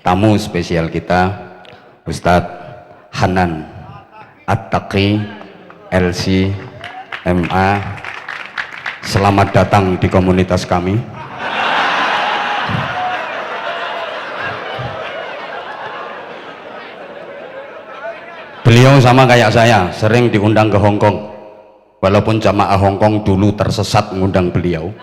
tamu spesial kita, Ustadz Hanan At-Taqi LC MA. Selamat datang di komunitas kami. Beliau sama kayak saya, sering diundang ke Hong Kong, walaupun jamaah Hong Kong dulu tersesat mengundang beliau.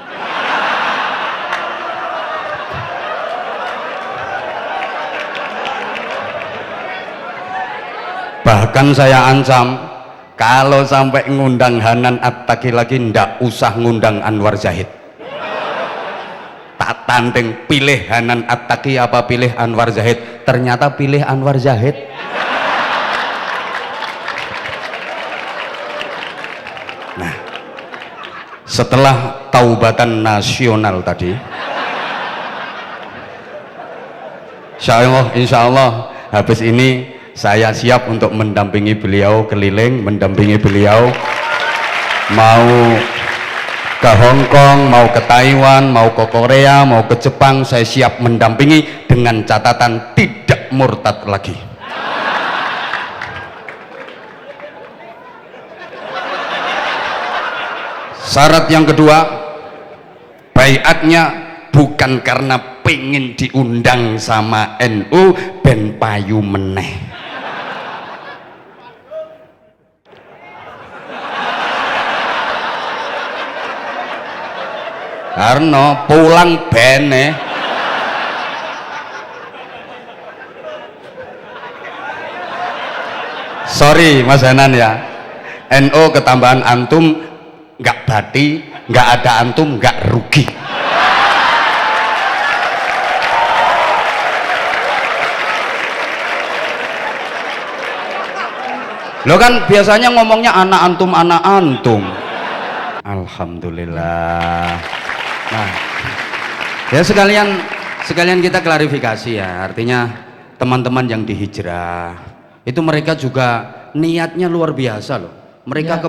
Bahkan saya ancam, kalau sampai ngundang Hanan At-Taqi lagi, ndak usah ngundang Anwar Zahid. Tak tanding, pilih Hanan At-Taqi apa pilih Anwar Zahid? Ternyata pilih Anwar Zahid. Nah, setelah taubatan nasional tadi, insya Allah habis ini saya siap untuk mendampingi beliau keliling, mendampingi beliau mau ke Hong Kong, mau ke Taiwan, mau ke Korea, mau ke Jepang. Saya siap mendampingi dengan catatan tidak murtad lagi. Syarat yang kedua, baiatnya bukan karena pengen diundang sama NU ben payu meneh. Karena pulang bene. Sorry Mas Hanan ya, NU ketambahan antum nggak bati, nggak ada antum nggak rugi. Lo kan biasanya ngomongnya anak antum. Alhamdulillah. Nah, ya sekalian kita klarifikasi ya. Artinya teman-teman yang dihijrah itu mereka juga niatnya luar biasa loh. Mereka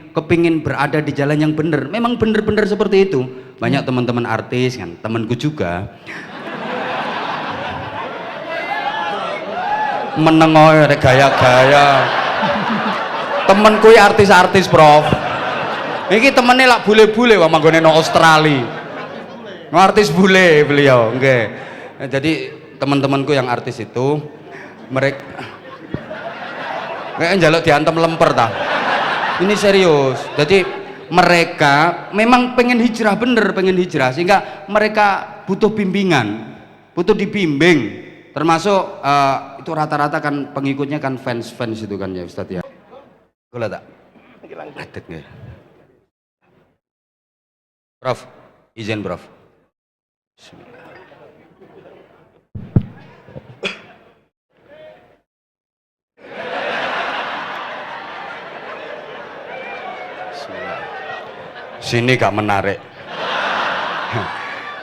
kepingin berada di jalan yang benar. Memang benar-benar seperti itu. Banyak teman-teman artis kan, temanku juga menengoy gaya-gaya. Temenku ya artis-artis, Prof. Ini temennya lah bule-bule wah manggone no Australia. No artis bule beliau, nggih. Jadi teman-temanku yang artis itu mereka kayak njaluk diantem lemper ta. Ini serius. Jadi mereka memang pengen hijrah, bener pengen hijrah, sehingga mereka butuh bimbingan, butuh dibimbing. Termasuk itu rata-rata kan pengikutnya kan fans itu kan ya Ustadz ya. Gula tak? Adet nggih. Prof, izin Prof. Bismillah. Bismillah. Sini gak menarik.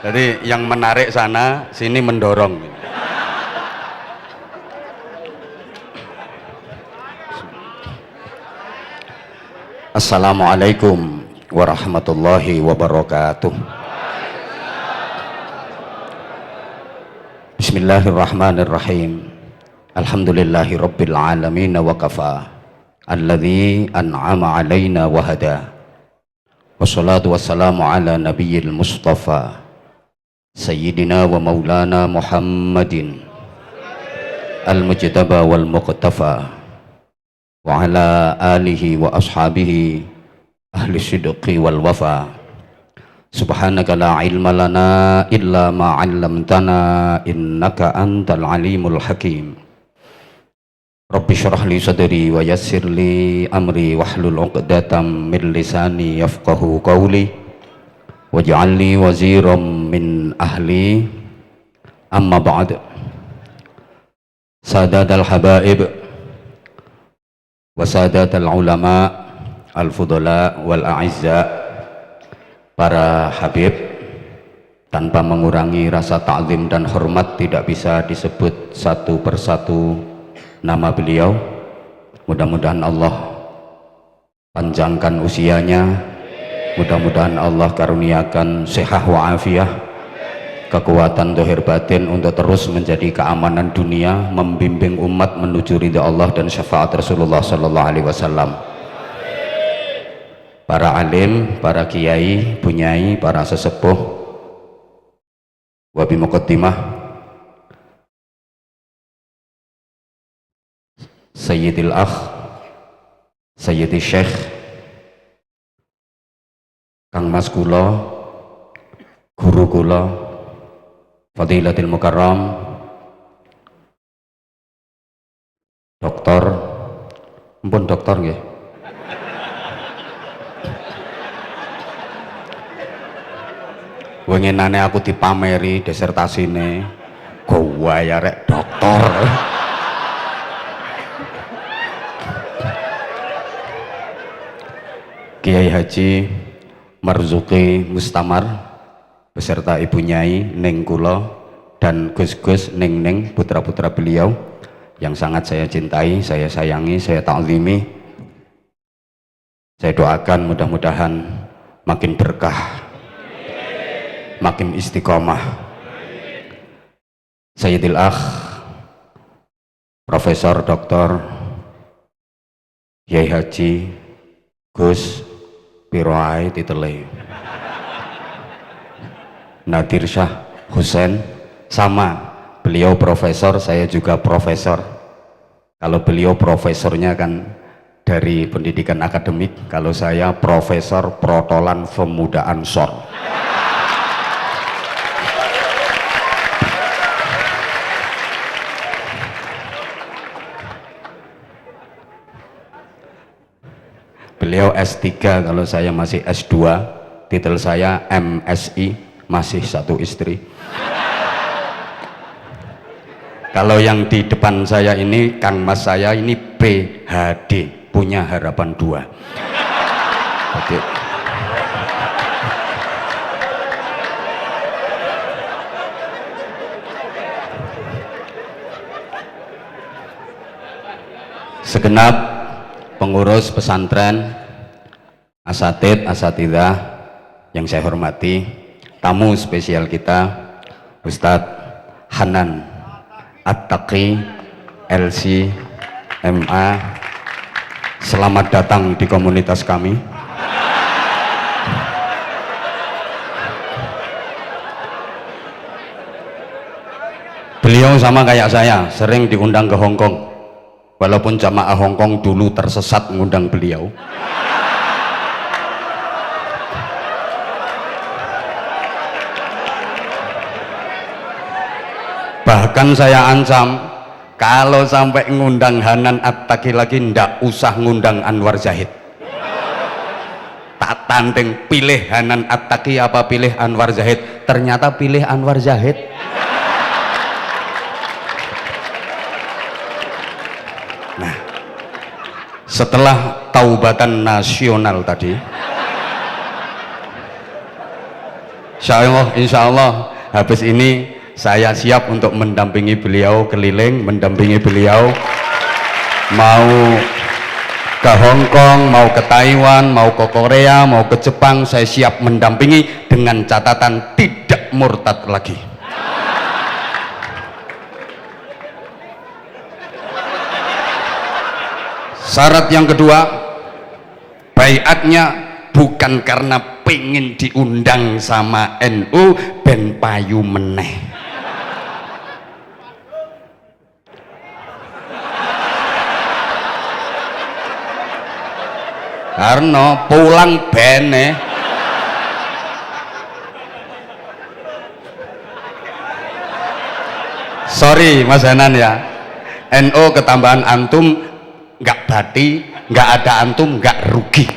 Jadi yang menarik sana, sini mendorong. Assalamualaikum warahmatullahi wabarakatuh. Bismillahirrahmanirrahim. Alhamdulillahi rabbil alamin wa kafa alladzi an'ama alaina wa hada. Wassalatu wassalamu ala nabiyyil mustafa sayyidina wa maulana Muhammadin al-mujtaba wal muqtafa wa ala alihi wa ashabihi ahli sidqi wal wafa. Subhanaka la ilma lana illa ma 'allamtana innaka antal alimul hakim. Rabbi shrah li sadri wa yassir li amri wahlul 'uqdatam min lisani yafqahu qawli waj'al li waziran min ahli. Amma ba'd. Sadatal habaib wa sadatal ulama al-fudala wal a'izza, para habib, tanpa mengurangi rasa ta'zim dan hormat tidak bisa disebut satu persatu nama beliau. Mudah-mudahan Allah panjangkan usianya, mudah-mudahan Allah karuniakan sehat wa afiah, kekuatan zahir batin untuk terus menjadi keamanan dunia, membimbing umat menuju ridha Allah dan syafaat Rasulullah sallallahu alaihi wasallam. Para alim, para kiai, bunyai, para sesepuh, wa bi muqaddimah Sayyidil Akh, Sayyidi Syekh Kang Mas kula, guru kula, Fadilatul Mukarram Doktor, ampun doktor nggih. Wenginane aku dipameri disertasine, gowa ya rek doktor. Kiai Haji Marzuki Mustamar beserta Ibu Nyai Ning kula dan Gus-gus Ning putra-putra beliau yang sangat saya cintai, saya sayangi, saya ta'zimi. Saya doakan mudah-mudahan makin berkah, makin istiqomah. Sayyidil Akh Profesor Dr. Kiai Haji Gus Piroai Titele Nadir Syah Husain, sama, beliau profesor, saya juga profesor. Kalau beliau profesornya kan dari pendidikan akademik, kalau saya profesor protolan pemuda Ansor. Beliau S3, kalau saya masih S2, titel saya MSI, masih satu istri. Kalau yang di depan saya ini, Kang Mas saya ini PhD, punya harapan 2. Jadi, segenap pengurus pesantren, asatid, asatidah yang saya hormati, tamu spesial kita Ustadz Hanan At-Taqi LC MA, selamat datang di komunitas kami. Beliau sama kayak saya, sering diundang ke Hongkong. Walaupun jamaah Hongkong dulu tersesat mengundang beliau. Bahkan saya ancam, kalau sampai ngundang Hanan At-Taqi lagi, ndak usah ngundang Anwar Zahid. Tak tanding, pilih Hanan At-Taqi apa pilih Anwar Zahid? Ternyata pilih Anwar Zahid. Nah, setelah taubatan nasional tadi, insya Allah habis ini saya siap untuk mendampingi beliau keliling, mendampingi beliau mau ke Hongkong, mau ke Taiwan, mau ke Korea, mau ke Jepang. Saya siap mendampingi dengan catatan tidak murtad lagi. Syarat yang kedua, baiatnya bukan karena pengen diundang sama NU ben payu meneh. Karena pulang bene. Sorry Mas Hanan ya, NU ketambahan antum nggak bati, nggak ada antum nggak rugi.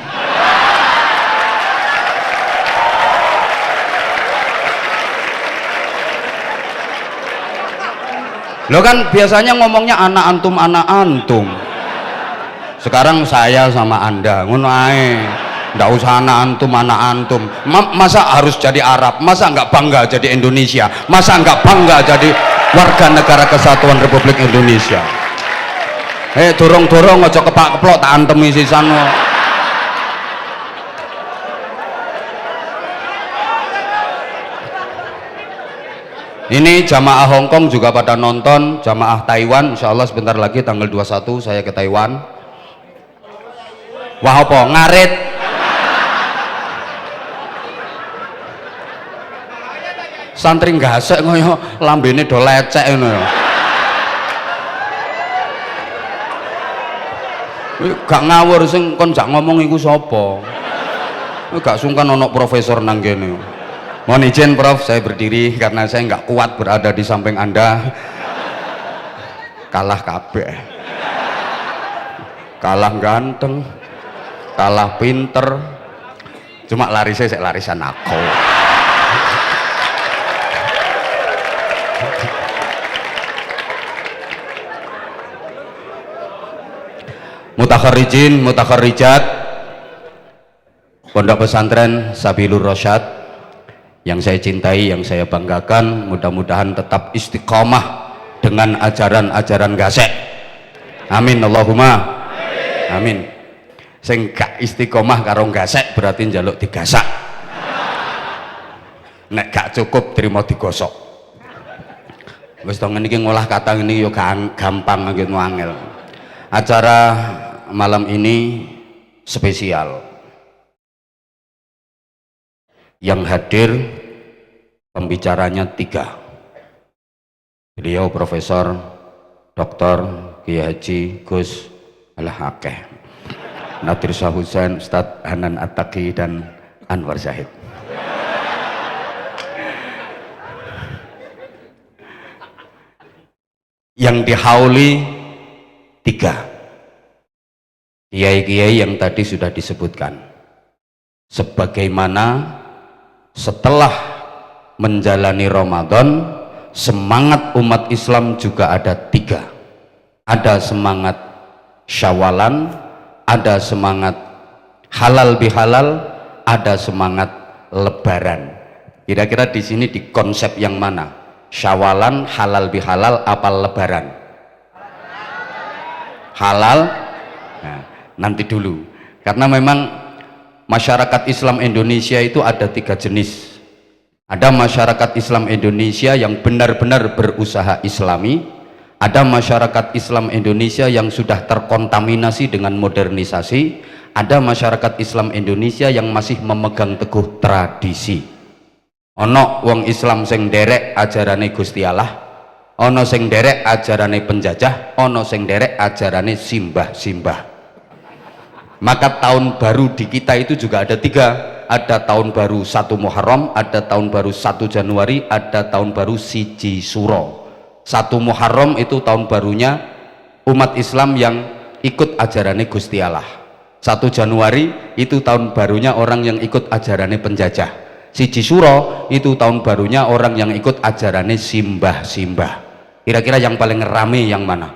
Lo kan biasanya ngomongnya anak antum. Sekarang saya sama anda, ngono ae. Nggak usah anak antum. Masa harus jadi Arab? Masa nggak bangga jadi Indonesia? Masa nggak bangga jadi warga negara kesatuan Republik Indonesia? Dorong-dorong aja kepak-keplok tak antemi sisan. Ini jamaah Hong Kong juga pada nonton, jamaah Taiwan insya Allah sebentar lagi tanggal 21 saya ke Taiwan. Wah apa? Ngarit. Santri gasek ngoyo lambene do lecek ngono ya. Gak ngawur sing kon jak ngomong iku sapa? Gak sungkan ono profesor nang kene. Mohon izin Prof, saya berdiri karena saya nggak kuat berada di samping Anda. Kalah kabeh. Kalah ganteng, kalah pinter. Cuma larisnya saya larisan aku. Mutakharrijin, mutakharrijat Pondok Pesantren Sabilur Rasyad yang saya cintai, yang saya banggakan, mudah-mudahan tetap istiqomah dengan ajaran-ajaran gasek. Amin Allahumma amin. Sing gak istiqomah karo gasek berarti njaluk digasak. Nek gak cukup terima digosok. Wis to ngene iki ngolah kata ngene yo gampang gitu angel. Acara malam ini spesial. Yang hadir pembicaranya 3. Beliau Profesor Dr. Kiai Haji Gus Al-Hakeh, Nadir Shah Husain, Ustadz Hanan At-Taqi dan Anwar Zahid. Yang dihauli 3 kiai-kiai yang tadi sudah disebutkan. Sebagaimana setelah menjalani Ramadan, semangat umat Islam juga ada 3. Ada semangat Syawalan, ada semangat halal bihalal, ada semangat Lebaran. Kira-kira di sini di konsep yang mana? Syawalan, halal bihalal, apa Lebaran? Halal. Nah, nanti dulu, karena memang masyarakat Islam Indonesia itu ada 3 jenis. Ada masyarakat Islam Indonesia yang benar-benar berusaha islami, ada masyarakat Islam Indonesia yang sudah terkontaminasi dengan modernisasi, ada masyarakat Islam Indonesia yang masih memegang teguh tradisi. Ono wong Islam sing derek ajarane Gusti Allah, ono sing derek ajarane penjajah, ono sing derek ajarane simbah-simbah. Maka tahun baru di kita itu juga ada 3. Ada tahun baru 1 Muharram, ada tahun baru 1 Januari, ada tahun baru 1 Suro. 1 Muharram itu tahun barunya umat Islam yang ikut ajarannya Gusti Allah. 1 Januari itu tahun barunya orang yang ikut ajarannya penjajah. 1 Suro itu tahun barunya orang yang ikut ajarannya simbah-simbah. Kira-kira yang paling rame yang mana?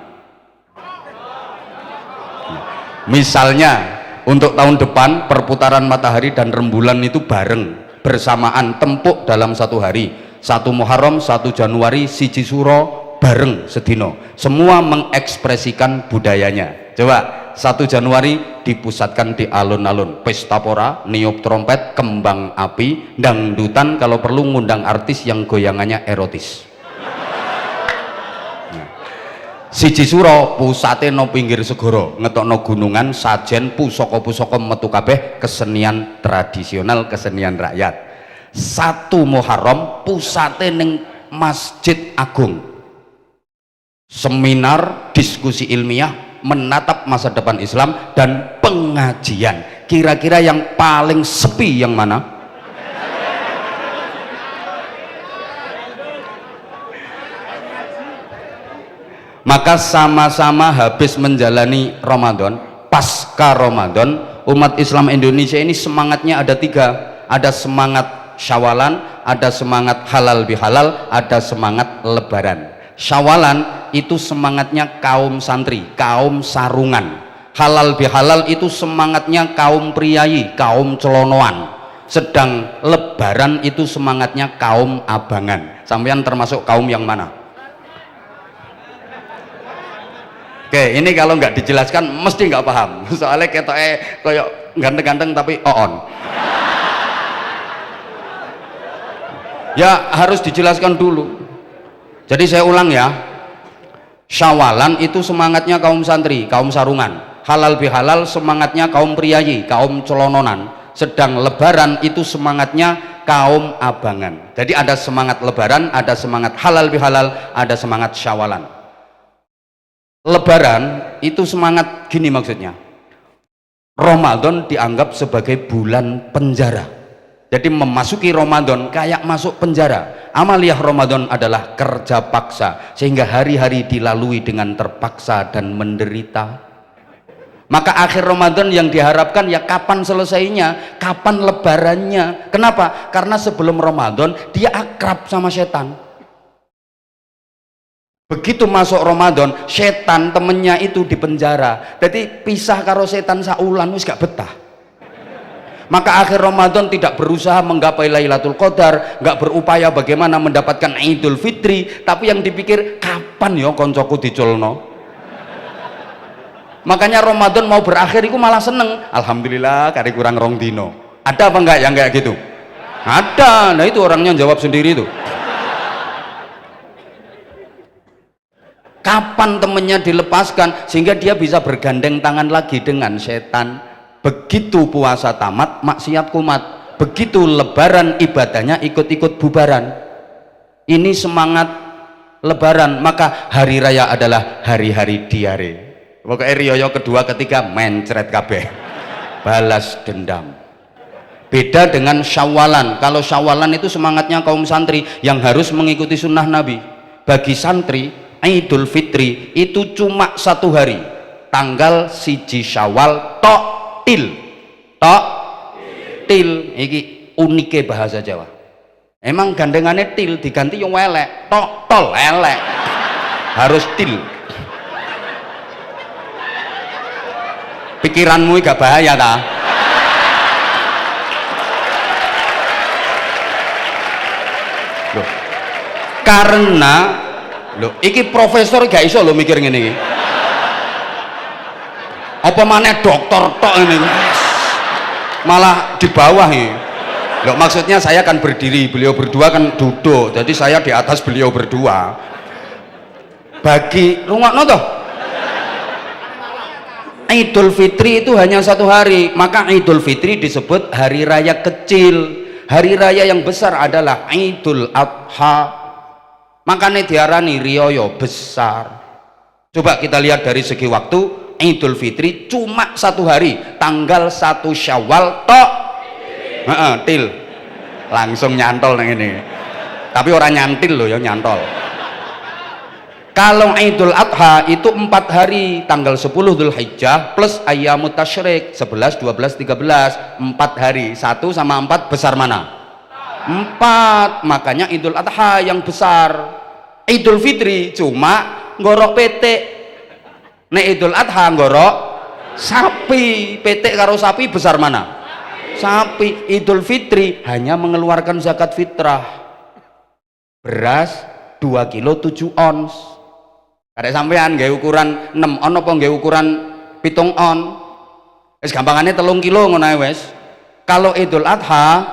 Misalnya untuk tahun depan perputaran matahari dan rembulan itu bareng bersamaan, tempuk dalam 1 hari. 1 Muharram, 1 Januari, 1 Suro bareng sedino. Semua mengekspresikan budayanya. Coba 1 Januari dipusatkan di alun-alun, pesta pora, niup trompet, kembang api, dangdutan, kalau perlu ngundang artis yang goyangannya erotis. 1 Suro pusate no pinggir segoro, ngetokno gunungan, sajen, pusaka-pusaka metu kabeh, kesenian tradisional, kesenian rakyat. 1 Muharram pusate ning Masjid Agung, seminar, diskusi ilmiah, menatap masa depan Islam dan pengajian. Kira-kira yang paling sepi yang mana? Maka sama-sama habis menjalani Ramadan, pasca Ramadan, umat Islam Indonesia ini semangatnya ada 3. Ada semangat Syawalan, ada semangat halal bihalal, ada semangat Lebaran. Syawalan itu semangatnya kaum santri, kaum sarungan. Halal bihalal itu semangatnya kaum priayi, kaum celonoan. Sedang Lebaran itu semangatnya kaum abangan. Sampeyan termasuk kaum yang mana? Oke, ini kalau nggak dijelaskan mesti nggak paham. Soalnya kayak ganteng-ganteng tapi on. Ya harus dijelaskan dulu. Jadi saya ulang ya, Syawalan itu semangatnya kaum santri, kaum sarungan. Halal bihalal semangatnya kaum priayi, kaum celononan. Sedang lebaran itu semangatnya kaum abangan. Jadi ada semangat lebaran, ada semangat halal bihalal, ada semangat Syawalan. Lebaran itu semangat gini maksudnya, Ramadan dianggap sebagai bulan penjara. Jadi memasuki Ramadan kayak masuk penjara. Amaliyah Ramadan adalah kerja paksa, sehingga hari-hari dilalui dengan terpaksa dan menderita. Maka akhir Ramadan yang diharapkan ya kapan selesainya, kapan lebarannya. Kenapa? Karena sebelum Ramadan dia akrab sama setan. Begitu masuk Ramadan, setan temennya itu di penjara. Jadi pisah karo setan saulan wis gak betah. Maka akhir Ramadan tidak berusaha menggapai Lailatul Qadar, nggak berupaya bagaimana mendapatkan Idul Fitri, tapi yang dipikir kapan ya koncoku diculno. Makanya Ramadan mau berakhir itu malah seneng, alhamdulillah kari kurang rong dino. Ada apa enggak yang kayak gitu? Ada. Nah itu orangnya jawab sendiri itu. Kapan temennya dilepaskan sehingga dia bisa bergandeng tangan lagi dengan setan. Begitu puasa tamat, maksiat kumat. Begitu lebaran, ibadahnya ikut-ikut bubaran. Ini semangat lebaran. Maka hari raya adalah hari-hari diare. Pokoknya riyoyo kedua ketiga mencret kabeh, balas dendam. Beda dengan Syawalan. Kalau Syawalan itu semangatnya kaum santri yang harus mengikuti sunnah Nabi. Bagi santri, Idul Fitri itu cuma 1 hari, tanggal 1 Syawal tok til iki unike bahasa Jawa. Emang gandengannya til diganti yang welek, tok tol elek, harus til. Pikiranmu gak bahaya ta? Loh, karena loh iki profesor gak iso lo mikir ngene iki. Apa maneh dokter tok ini malah di bawah ini. Loh, maksudnya saya kan berdiri, beliau berdua kan duduk, jadi saya di atas beliau berdua. Bagi rungokno toh, Idul Fitri itu hanya 1 hari, maka Idul Fitri disebut hari raya kecil. Hari raya yang besar adalah Idul Adha, makanya diarani riyoyo besar. Coba kita lihat dari segi waktu, Idul Fitri cuma 1 hari, tanggal 1 Syawal tok til, langsung nyantol nang ini. Tapi orang nyantil loh ya, nyantol. Kalau Idul Adha itu 4 hari, tanggal 10 Dzulhijjah plus Ayyamut Tasyrik 11, 12, 13, 4 hari. 1 sama 4 besar mana? 4. Makanya Idul Adha yang besar. Idul Fitri cuma ngorok petik. Nek Idul Adha ngorok sapi, petik karo sapi besar mana? Sapi. Idul Fitri hanya mengeluarkan zakat fitrah, beras 2 kilo 7 ons. Ada sampean gawe ukuran 6 on apa gawe ukuran 7 on? Wis gampangane 3 kilo ngono ae wis. Kalau Idul Adha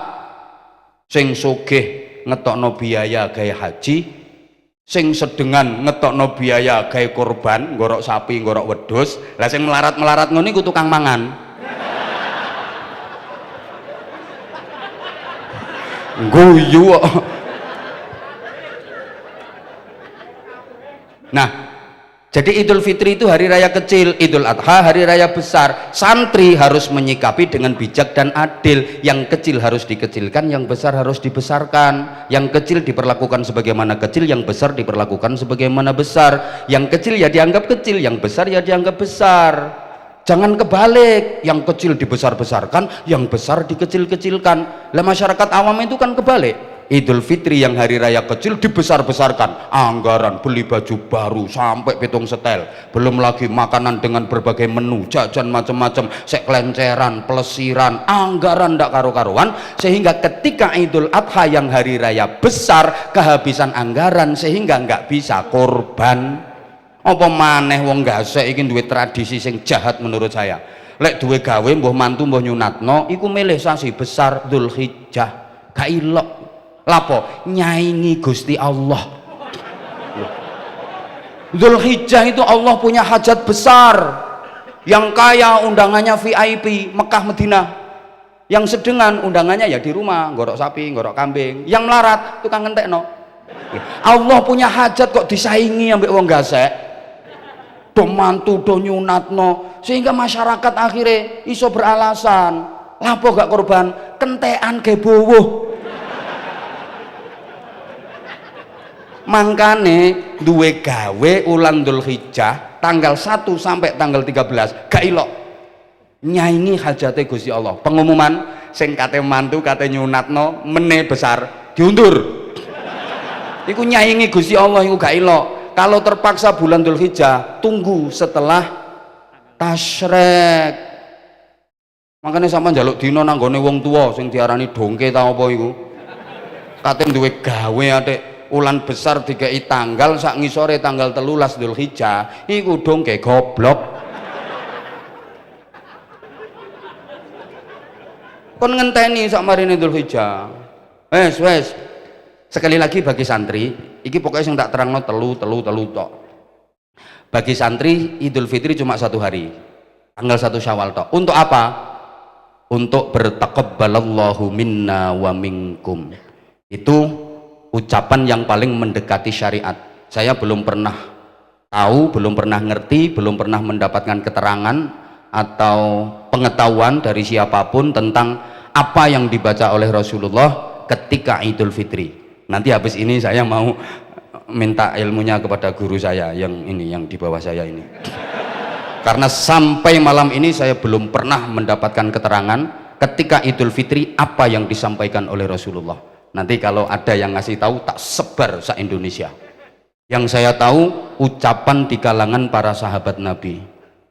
sing sugih ngetokno biaya gawe haji, sing sedengan ngetokno biaya gawe korban, ngorok sapi, ngorok wedhus. Lah sing melarat-melarat ngono iku tukang mangan. Guyu. Nah, jadi Idul Fitri itu hari raya kecil, Idul Adha hari raya besar. Santri harus menyikapi dengan bijak dan adil. Yang kecil harus dikecilkan, yang besar harus dibesarkan. Yang kecil diperlakukan sebagaimana kecil, yang besar diperlakukan sebagaimana besar. Yang kecil ya dianggap kecil, yang besar ya dianggap besar. Jangan kebalik, yang kecil dibesar-besarkan, yang besar dikecil-kecilkan. Lah masyarakat awam itu kan kebalik. Idul Fitri yang hari raya kecil dibesar-besarkan, anggaran beli baju baru sampai 7 setel, belum lagi makanan dengan berbagai menu, jajan macam-macam, sek kelenceran, pelesiran, anggaran ndak karu-karuan. Sehingga ketika Idul Adha yang hari raya besar, kehabisan anggaran sehingga nggak bisa korban. Apa maneh wong gasek iki duwe tradisi sing jahat menurut saya. Lek duwe gawe mbuh mantu mbuh nyunatno iku milih sasi besar Dzulhijjah, gak ilok. Lapo nyaingi Gusti Allah. Dzulhijjah itu Allah punya hajat besar. Yang kaya undangannya VIP Mekah Madinah, yang sedengan undangannya ya di rumah, gorok sapi, gorok kambing, yang melarat tukang ngentekno. Allah punya hajat kok disaingi ambek wong gasek, do mantu do nyunatno, sehingga masyarakat akhirnya iso beralasan lapo gak korban kentekan ke bowo. Mangkane duwe gawe ulan Dzulhijjah tanggal 1 sampai tanggal 13 gak ilok nyaingi hajate Gusti Allah. Pengumuman sing kate mantu kate nyunatno mene besar diundur. Iku nyaingi Gusti Allah iku gak ilok. Kalau terpaksa bulan Dzulhijjah tunggu setelah tasyrik. Makanya sama njaluk dina nang gone wong tuwa sing diarani dongke ta apa iku. Kate duwe gawe atik ulan besar dikai tanggal sak ngisore tanggal 13 Dzulhijjah iku dongke goblok. Kon ngenteni sak marine Dzulhijjah. Wes sekali lagi bagi santri iki pokoknya yang tak terangno telu tok. Bagi santri Idul Fitri cuma 1 hari tanggal 1 Syawal tok. Untuk apa? Untuk bertaqabbalallahu minna wa minkum. Itu ucapan yang paling mendekati syariat. Saya belum pernah tahu, belum pernah ngerti, belum pernah mendapatkan keterangan atau pengetahuan dari siapapun tentang apa yang dibaca oleh Rasulullah ketika Idul Fitri. Nanti habis ini saya mau minta ilmunya kepada guru saya yang ini, yang di bawah saya ini. Karena sampai malam ini saya belum pernah mendapatkan keterangan ketika Idul Fitri apa yang disampaikan oleh Rasulullah. Nanti kalau ada yang ngasih tahu tak sebar se-Indonesia. Yang saya tahu ucapan di kalangan para sahabat Nabi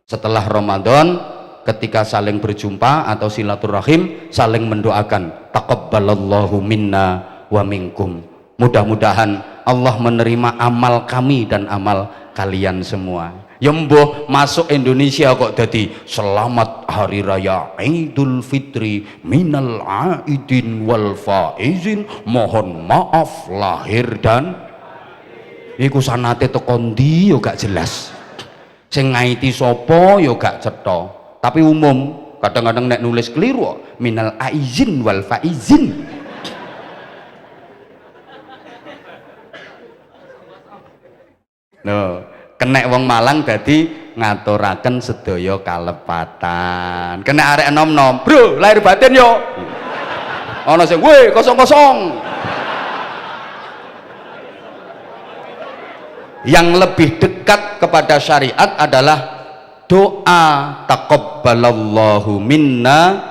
setelah Ramadan ketika saling berjumpa atau silaturahim saling mendoakan taqabbalallahu minna wa minkum. Mudah-mudahan Allah menerima amal kami dan amal kalian semua. Ya mbuh masuk Indonesia kok jadi selamat hari raya Idul Fitri minal aidin wal faizin, mohon maaf lahir dan iku sanate teko ndi yo gak jelas, sing ngaiti sapa yo gak cetha, tapi umum kadang-kadang nek nulis keliru minal aizin wal faizin. No. Kena wong Malang dadi ngaturaken sedaya kalepatan. Kena arek enom-nom, bro lahir batin yo. Ana sing weh kosong-kosong. Yang lebih dekat kepada syariat adalah doa taqabbalallahu minna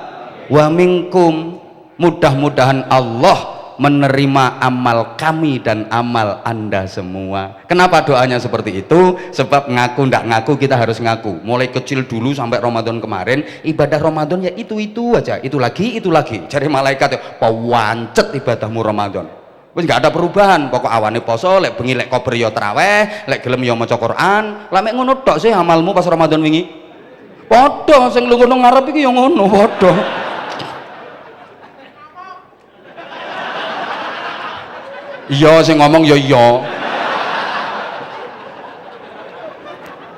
wa minkum. Mudah-mudahan Allah menerima amal kami dan amal Anda semua. Kenapa doanya seperti itu? Sebab ngaku ndak ngaku kita harus ngaku. Mulai kecil dulu sampai Ramadan kemarin, ibadah Ramadan ya itu aja, itu lagi. Cari malaikat ya, pawancet ibadahmu Ramadan. Wis nggak ada perubahan. Pokok awane poso, lek bengi lek kober yo traweh, lek gelem yo maca Quran. Lah mek ngono tok sih amalmu pas Ramadan wingi. Padha sing lunga nang ngarep iki yo ngono padha. Iya sing ngomong ya iya.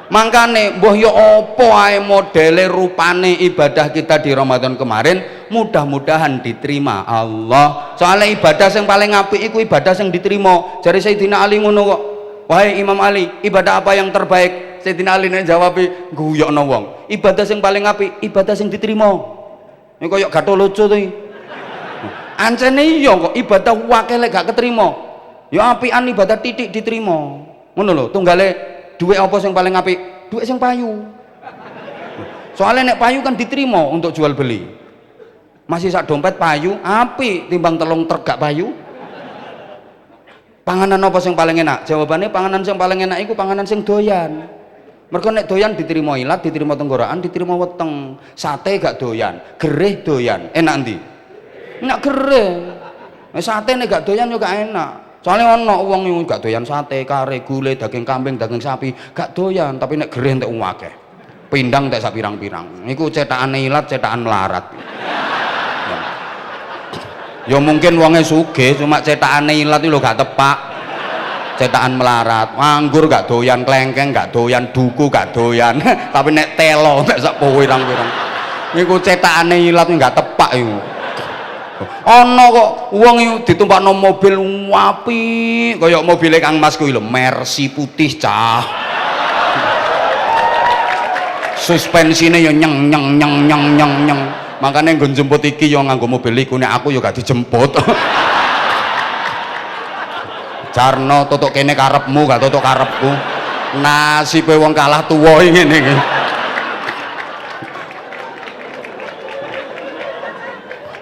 Mangkane mbah ya apa ae modele rupane ibadah kita di Ramadan kemarin mudah-mudahan diterima Allah. Soalnya ibadah yang paling apik iku ibadah yang diterima. Jare Sayyidina Ali ngono kok. Wahai Imam Ali, ibadah apa yang terbaik? Sayyidina Ali nek jawab guyokno wong. Ibadah yang paling apik, ibadah yang diterima. Ini koyo gathol lucu to iki. Ancene iya kok ibadah wakil gak keterima ya apian ibadah titik diterima ngono lho. Tunggale duit apa yang paling apik? Duit yang payu. Soalnya nek payu kan diterima untuk jual beli. Masih sak dompet payu apik timbang telung truk gak payu. Panganan apa yang paling enak? Jawabannya panganan yang paling enak itu panganan yang doyan. Mereka nek doyan diterima ilat, diterima tenggorokan, diterima weteng. Sate gak doyan, gereh doyan. Enak ndi? Enak gereh. Sate nek gak doyan yo gak enak. Soalnya ono wong yang gak doyan sate, kare, gulai, daging kambing, daging sapi, gak doyan. Tapi nek gereh entek akeh. Pindang entek sak pirang-pirang. Niku cetakan ilat, cetakan melarat. Ya mungkin wonge sugih, cuma cetakan ilat itu lho gak tepak. cetakan melarat, nganggur gak doyan, klengkeng gak doyan, duku gak doyan. Tapi nek telo gak sak pirang-pirang. Niku cetakane ilat gak tepak iku. Ana kok wong iku ditumpakno mobil apik, kaya mobile Kang Mas kuwi lho, Mercy putih cah. Suspensine ya nyeng nyeng nyeng nyeng nyeng nyeng. Makane nggon jemput iki ya nganggo mobil iku, nek aku ya gak dijemput. Jarno tutuk kene karepmu gak tutuk karepku. Nasibe wong kalah tuwa ngene iki.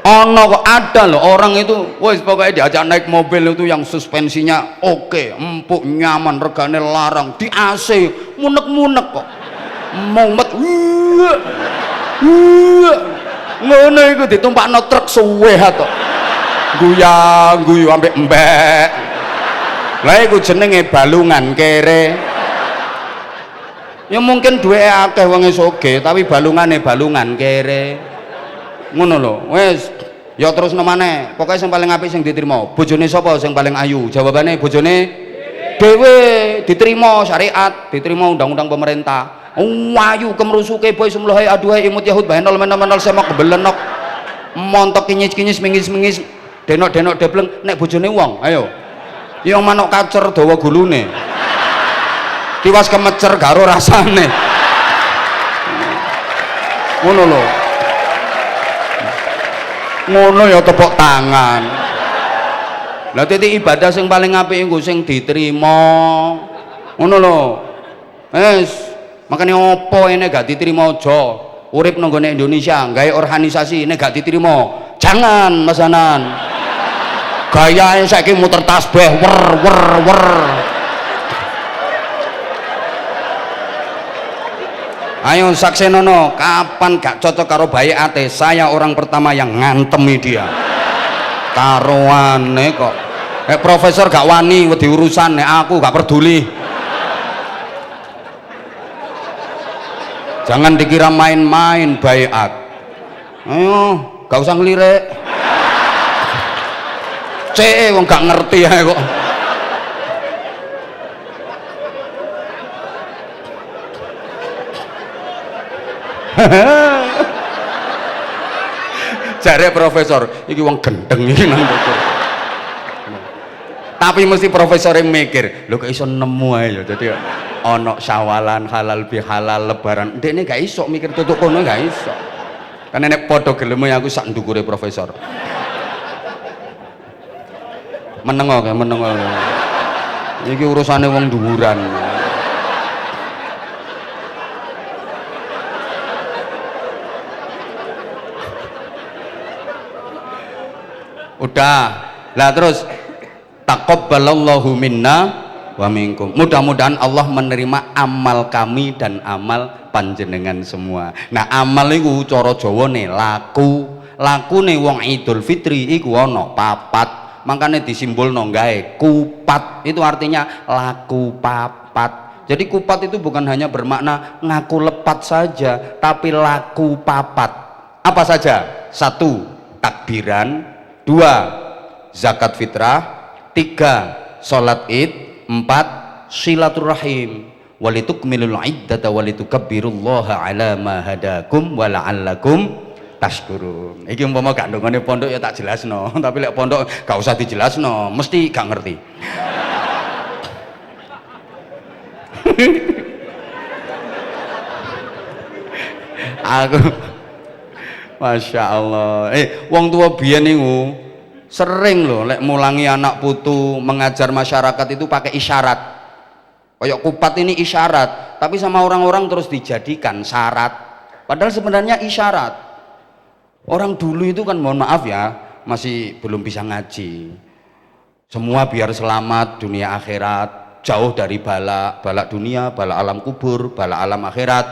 Ono kok ada loh orang itu, wes pokoknya diajak naik mobil itu yang suspensinya oke, empuk, nyaman, regane larang, di AC, munek-munek kok, mumet, ngono iku ditumpakno truk suwe to, guyang guyu ambek mbek, lah iku jenenge balungan kere, ya mungkin duwe akeh wong soge, tapi balungane balungan kere. Ngono lho, wes ya terus nomane pokoknya yang paling apik sing diterima bojone sapa sing paling ayu, jawabane bojone dhewe diterima syariat, diterima undang-undang pemerintah. Ayu kemrusuke boy sumluhai aduhai imut yahud bahenol menol semak belenok montok kinyis-kinyis mingis-mingis denok-denok debleng nek bojone wong ayo ya manuk kacer dawa gulune tiwas kemecer garo rasane ngono lho. Ngono ya tepuk tangan. Lah titik ibadah sing paling apik iku sing diterima. Ngono lho. Wes, makane opo ene gak diterima aja. Urip nang gone Indonesia, gawe organisasi nek gak diterima. Jangan mesanan. Gayae saiki muter tasbih wer wer wer. Ayo saksenono, kapan gak cocok karo bayi ate, saya orang pertama yang ngantemi dia. Karoane kok. Profesor gak wani wedi urusan, nek aku gak peduli. Jangan dikira main-main bayat. Ayo, gak usah ngelirik. Wong gak ngerti ae kok. Jare profesor iki wong gendeng iki nang dokter. Tapi mesti profesor yang mikir lho kok iso nemu ae ya dadi ana syawalan halal bihalal lebaran ndekne gak iso mikir tutuk kono gak iso kan nek padha geleme aku sak ndukure profesor menengo iki urusane wong dhuwuran. Udah lah terus taqabbalallahu minna wa minkum, mudah-mudahan Allah menerima amal kami dan amal panjenengan semua. Nah amal iku cara Jawane lakune wong Idul Fitri iku ana papat, makanya disimbolno gawe kupat, itu artinya laku papat. Jadi kupat itu bukan hanya bermakna ngaku lepat saja, tapi laku papat. Apa saja? 1 takbiran, 2 zakat fitrah, 3 sholat id, 4 silaturahim, walitukmilul iddata walitukabbirullaha ala ma hadakum wa la'allakum tashkurun. Iki umpama gak ndongone pondok ya tak jelasno, tapi lek pondok gak usah dijelasno, mesti gak ngerti. Aku Masya Allah. Wong tua biyen niku sering loh lek mulangi anak putu mengajar masyarakat itu pakai isyarat. Kayak kupat ini isyarat, tapi sama orang-orang terus dijadikan syarat. Padahal sebenarnya isyarat. Orang dulu itu kan mohon maaf ya, masih belum bisa ngaji. Semua biar selamat dunia akhirat, jauh dari bala dunia, bala alam kubur, bala alam akhirat.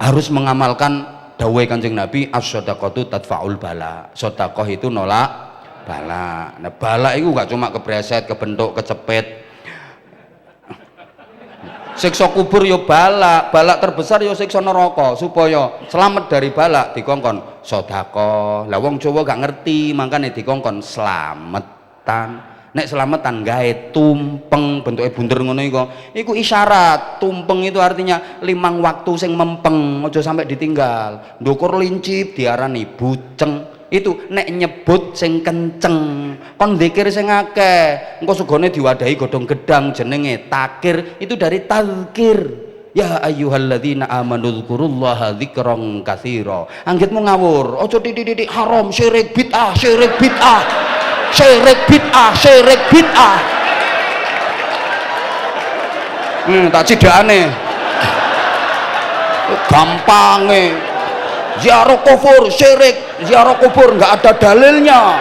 Harus mengamalkan dawai Kanjeng Nabi, as-shadaqatu tadfa'ul bala. Sedekah itu nolak bala. Nah, bala itu gak cuma kebreset, kebentuk, kecepet. Siksa kubur yo bala, bala terbesar yo siksa neraka. Supaya selamat dari bala dikongkon sedekah. Lah wong Jawa gak ngerti, makanya dikongkon slametan. nek selamatan gawe tumpeng bentuknya bunder ngono iku isyarat. Tumpeng itu artinya 5 waktu sing mempeng, aja sampai ditinggal. Ndukur lincip diarani buceng, itu nek nyebut sing kenceng, kon zikir sing akeh, engko sugone diwadahi godhong gedang jenenge takir, itu dari tazkir. Ya ayyuhalladzina amanu dzkurullaha dzikran katsira. Anggitmu ngawur, aja titik-titik haram, syirik bid'ah, syirik bid'ah. Syirik bid'ah, syirik bid'ah. Tak cidakane. Gampange. Ziarah kufur, syirik, ziarah kubur nggak ada dalilnya.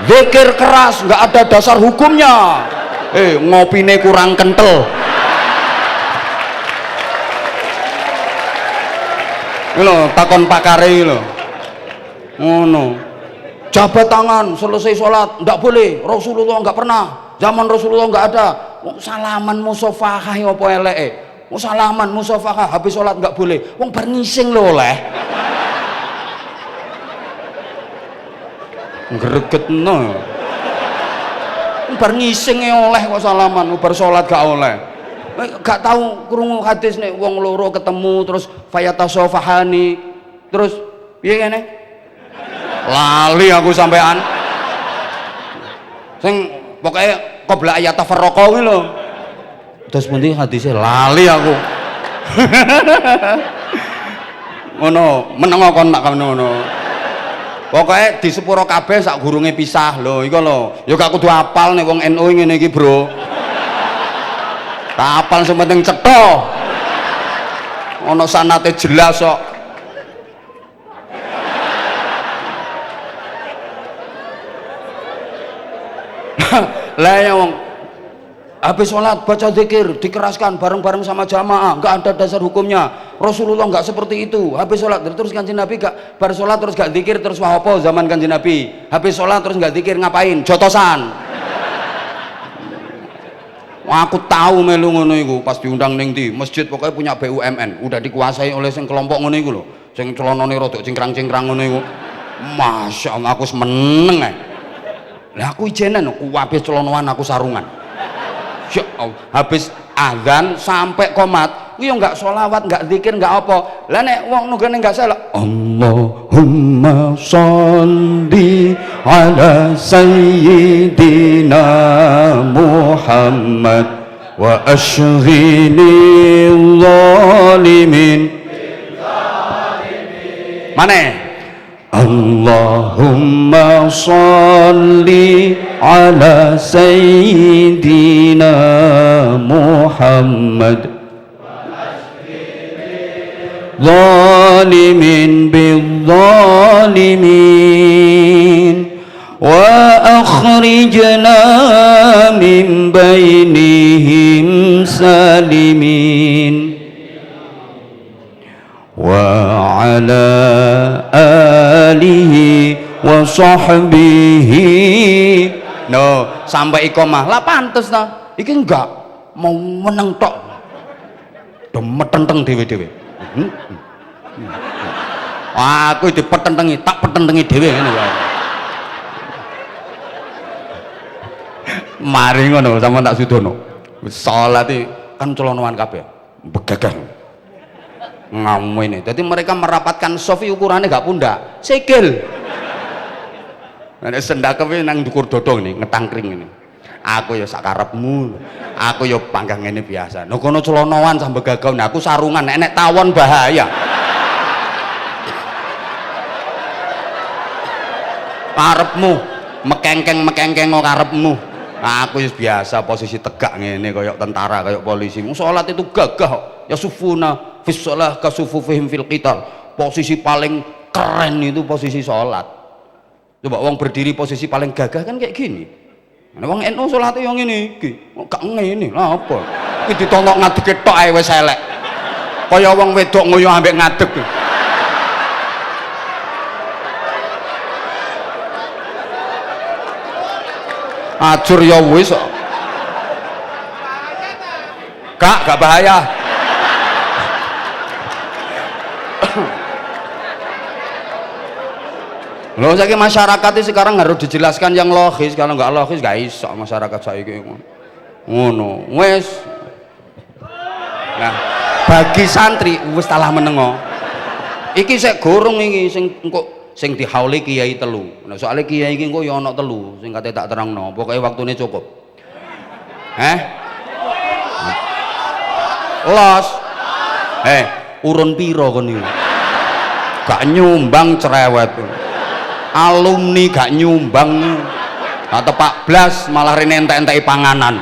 Zikir keras nggak ada dasar hukumnya. Ngopine kurang kental. Lho, takon pakare lho. Ngono. Jabat tangan selesai sholat nggak boleh, Rasulullah nggak pernah, zaman Rasulullah nggak ada. Salaman musafahah apa eleke, salaman musafahah habis sholat nggak boleh, wong bar ngising lho oleh gregetno, bar ngising oleh kok salaman, bar sholat gak oleh. Gak tahu krungu hadis nih wong loro ketemu terus fayatasofahani terus piye ngene, lali aku sampean sing pokoknya qabla ayat tafarraqa kuwi lho. Terus pundi hadise lali aku. Ngono, menengo kon nak ngono. Pokoke di sepuro kabeh sak gurunge pisah lho, iku lho. Ya gak kudu apal nek wong NU ngene iki, Bro. Tak apal sementing cetha. Ono sanate jelas kok. Lah ya wong habis sholat baca zikir dikeraskan bareng-bareng sama jamaah, nggak ada dasar hukumnya. Rasulullah nggak seperti itu. Habis sholat terus kanjeng Nabi gak bar sholat terus gak zikir terus wahopo zaman kanjeng Nabi. Habis sholat terus nggak zikir ngapain? Jotosan. Aku tahu melu ngono iku pas diundang ning ndi masjid pokoknya punya BUMN udah dikuasai oleh sing kelompok ngono iku lho sing celonone rodok cingkrang-cingkrang ngono iku. Masya Allah aku semeneng ae. Lah aku ijenan aku habis celonoan aku sarungan. Ya Allah, habis azan sampai komat kuwi yo enggak sholawat, enggak zikir, enggak apa. Lah nek wong nunggane enggak salah Allahumma sholli ala sayyidina Muhammad wa ashghilil zalimin. Mana? Allahumma sholli ala sayyidina Muhammad zalimin bizzalimin wa akhrijna min bainihim salimin wa ala alihi wa sahbihi. No, sampai iqamah lah pantes ta. Iki enggak mau meneng tok. Demetenteng dhewe-dhewe. Aku dipetentengi, tak petentengi dhewe ngene wae. Mari ngono sampean tak sudono. Wis salat kan celonoan kabeh. Begagah. Ngamu ini. Jadi mereka merapatkan sofi ukurannya gak pundak, sikil. Nek sendakep nang dukur dodong nih, ngetangkring ini. Aku ya sakarepmu. Aku ya panggang ini biasa. Nek kono celonoan sampe gagau, nah aku sarungan nek tawon bahaya. Karepmu mekengkeng karepmu. Nah, aku ya biasa posisi tegak ngene kayak tentara, kayak polisi. Salat itu gagah kok. Ya sufuna fis shalah kasufufihim fil qital. Posisi paling keren itu posisi sholat. Coba wong berdiri posisi paling gagah kan kayak gini. Nah, wong NU sholat yang ini iki gak ngene lha apa iki ditontok ngadeg tok ae wis elek kaya wong wedok ngoyo ambek ngadeg. Ajur ya wis gak bahaya. Loh saiki masyarakat ini sekarang harus dijelaskan yang logis, kalau nggak logis nggak iso masyarakat saiki ngono. Wes. Nah, bagi santri wis talah menengo. Iki sik gorong iki sing engko sing dihauli kiai telu. Nah, soalnya kiai iki engko ya ana telu sing kate tak terangno. Pokoke waktune cukup. Los. Urun piro kon iki? Gak nyumbang cerewet. Alumni gak nyumbang. Atau Pak Blas malah rene entek-enteki panganan.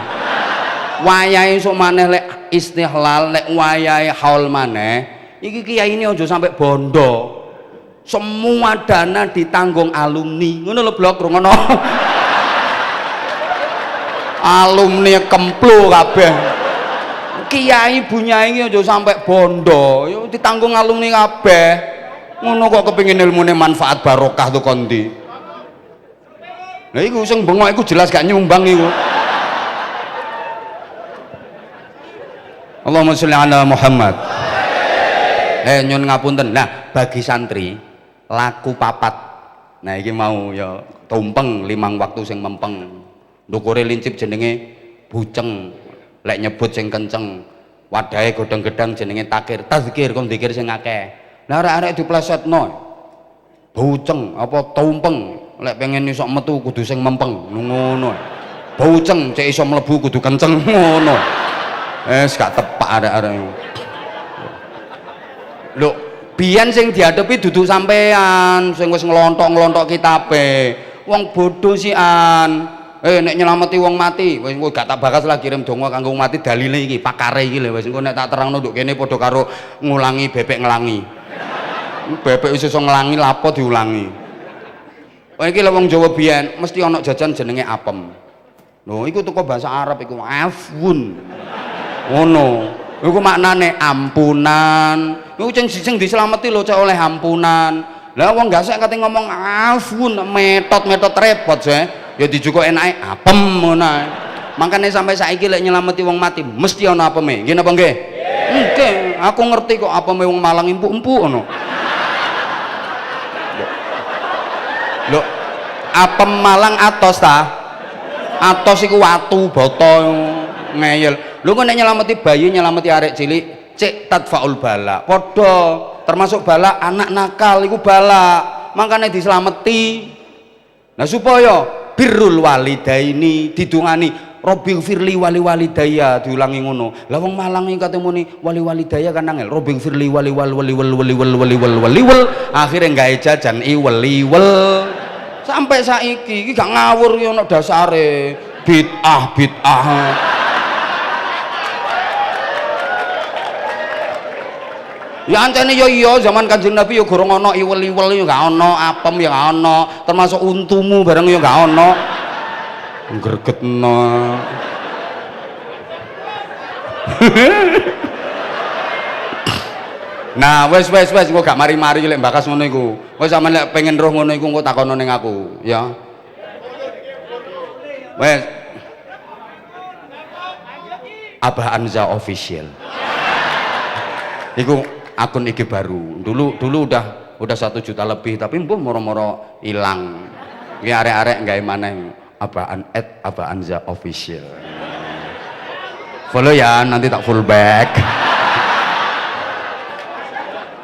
Wayahe sok maneh lek istihlal, lek wayahe haul maneh, iki kiai ini aja sampai bondo. Semua dana ditanggung alumni. Ngono lho blok rungono. Alumni kemplo kabeh. Kiai bunyai iki aja sampai bondo, yo ditanggung alumni kabeh. Ngono kok kepengin ilmune manfaat barokah tuh kondi. Lah iku sing bengok iku jelas gak nyumbang iku. Allahumma sholli ala Muhammad. Nyun ngapunten. Nah, bagi santri laku papat. Nah, iki mau ya tumpeng 5 waktu sing mempeng. Ndukure lincip jenenge buceng. Lek nyebut sing kenceng. Wadahe godhong-gedang jenenge takir. Tazkir kon dzikir sing akeh. Lah arek-arek diplesetno. Buceng apa tumpeng. Lek pengen iso metu kudu sing mempeng. Ngono. Buceng cek iso mlebu kudu kenceng ngono. Gak tepak arek-arek. Lho, biyen sing dihadapi duduk sampean sing wis nglontok-nglontok kitabe. Wong bodoh sian. Nek nyelameti wong mati, wis gak tak bakas lah kirim donga kanggo wong mati dalile iki, pakare iki lho wis engko nek tak terangno nduk kene padha karo ngulangi bebek ngelangi. Bebek wis iso ngelangi lapo diulangi. Iki lho wong Jawa biyen mesti ana jajan jenenge apem. Lho iku teko bahasa Arab iku afun. Ngono. Iku maknane ampunan. Iku sing dislameti lho cek oleh ampunan. Lah wong gasek kate ngomong afun metot repot sih. Ya dijukuk enake apem ngono ae. Makane sampai saiki lek nyelameti wong mati mesti ana apeme. Nggih napa nggih? Nggih, aku ngerti kok apeme wong Malang empuk-empuk ngono. Lho, apem Malang atos ta? Atos iku watu boto ngeyel. Lho kok nek nyelameti bayi, nyelameti arek cilik, cek tadfaul bala. Padha termasuk bala anak nakal iku bala. Makane dislameti. Nah supaya birrul walidaini didungani Robbil firli wali walidaya diulangi ngono. Lah wong Malang iki kate muni wali walidaya kan angel. Robbil firli wali akhire gawe jajan iwel. Sampai saiki iki gak ngawur yo ono dasare bid'ah. Ya ancene yo iya zaman Kanjeng Nabi yo gorong ana iwel-iwel yo gak ana, apem yo gak ana, termasuk untumu bareng yo gak ana. Gregetno. Nah, wes engko gak mari-mari lek bakas ngono iku. Wes sampean lek pengen roh ngono iku engko takono ning aku, ya. Wes. Abah Anza official. Iku akun iki baru. Dulu udah 1 juta lebih, tapi mbuh moro-moro ilang. Iki arek-arek gawe maneh Abah Anza official. Follow ya, nanti tak full back.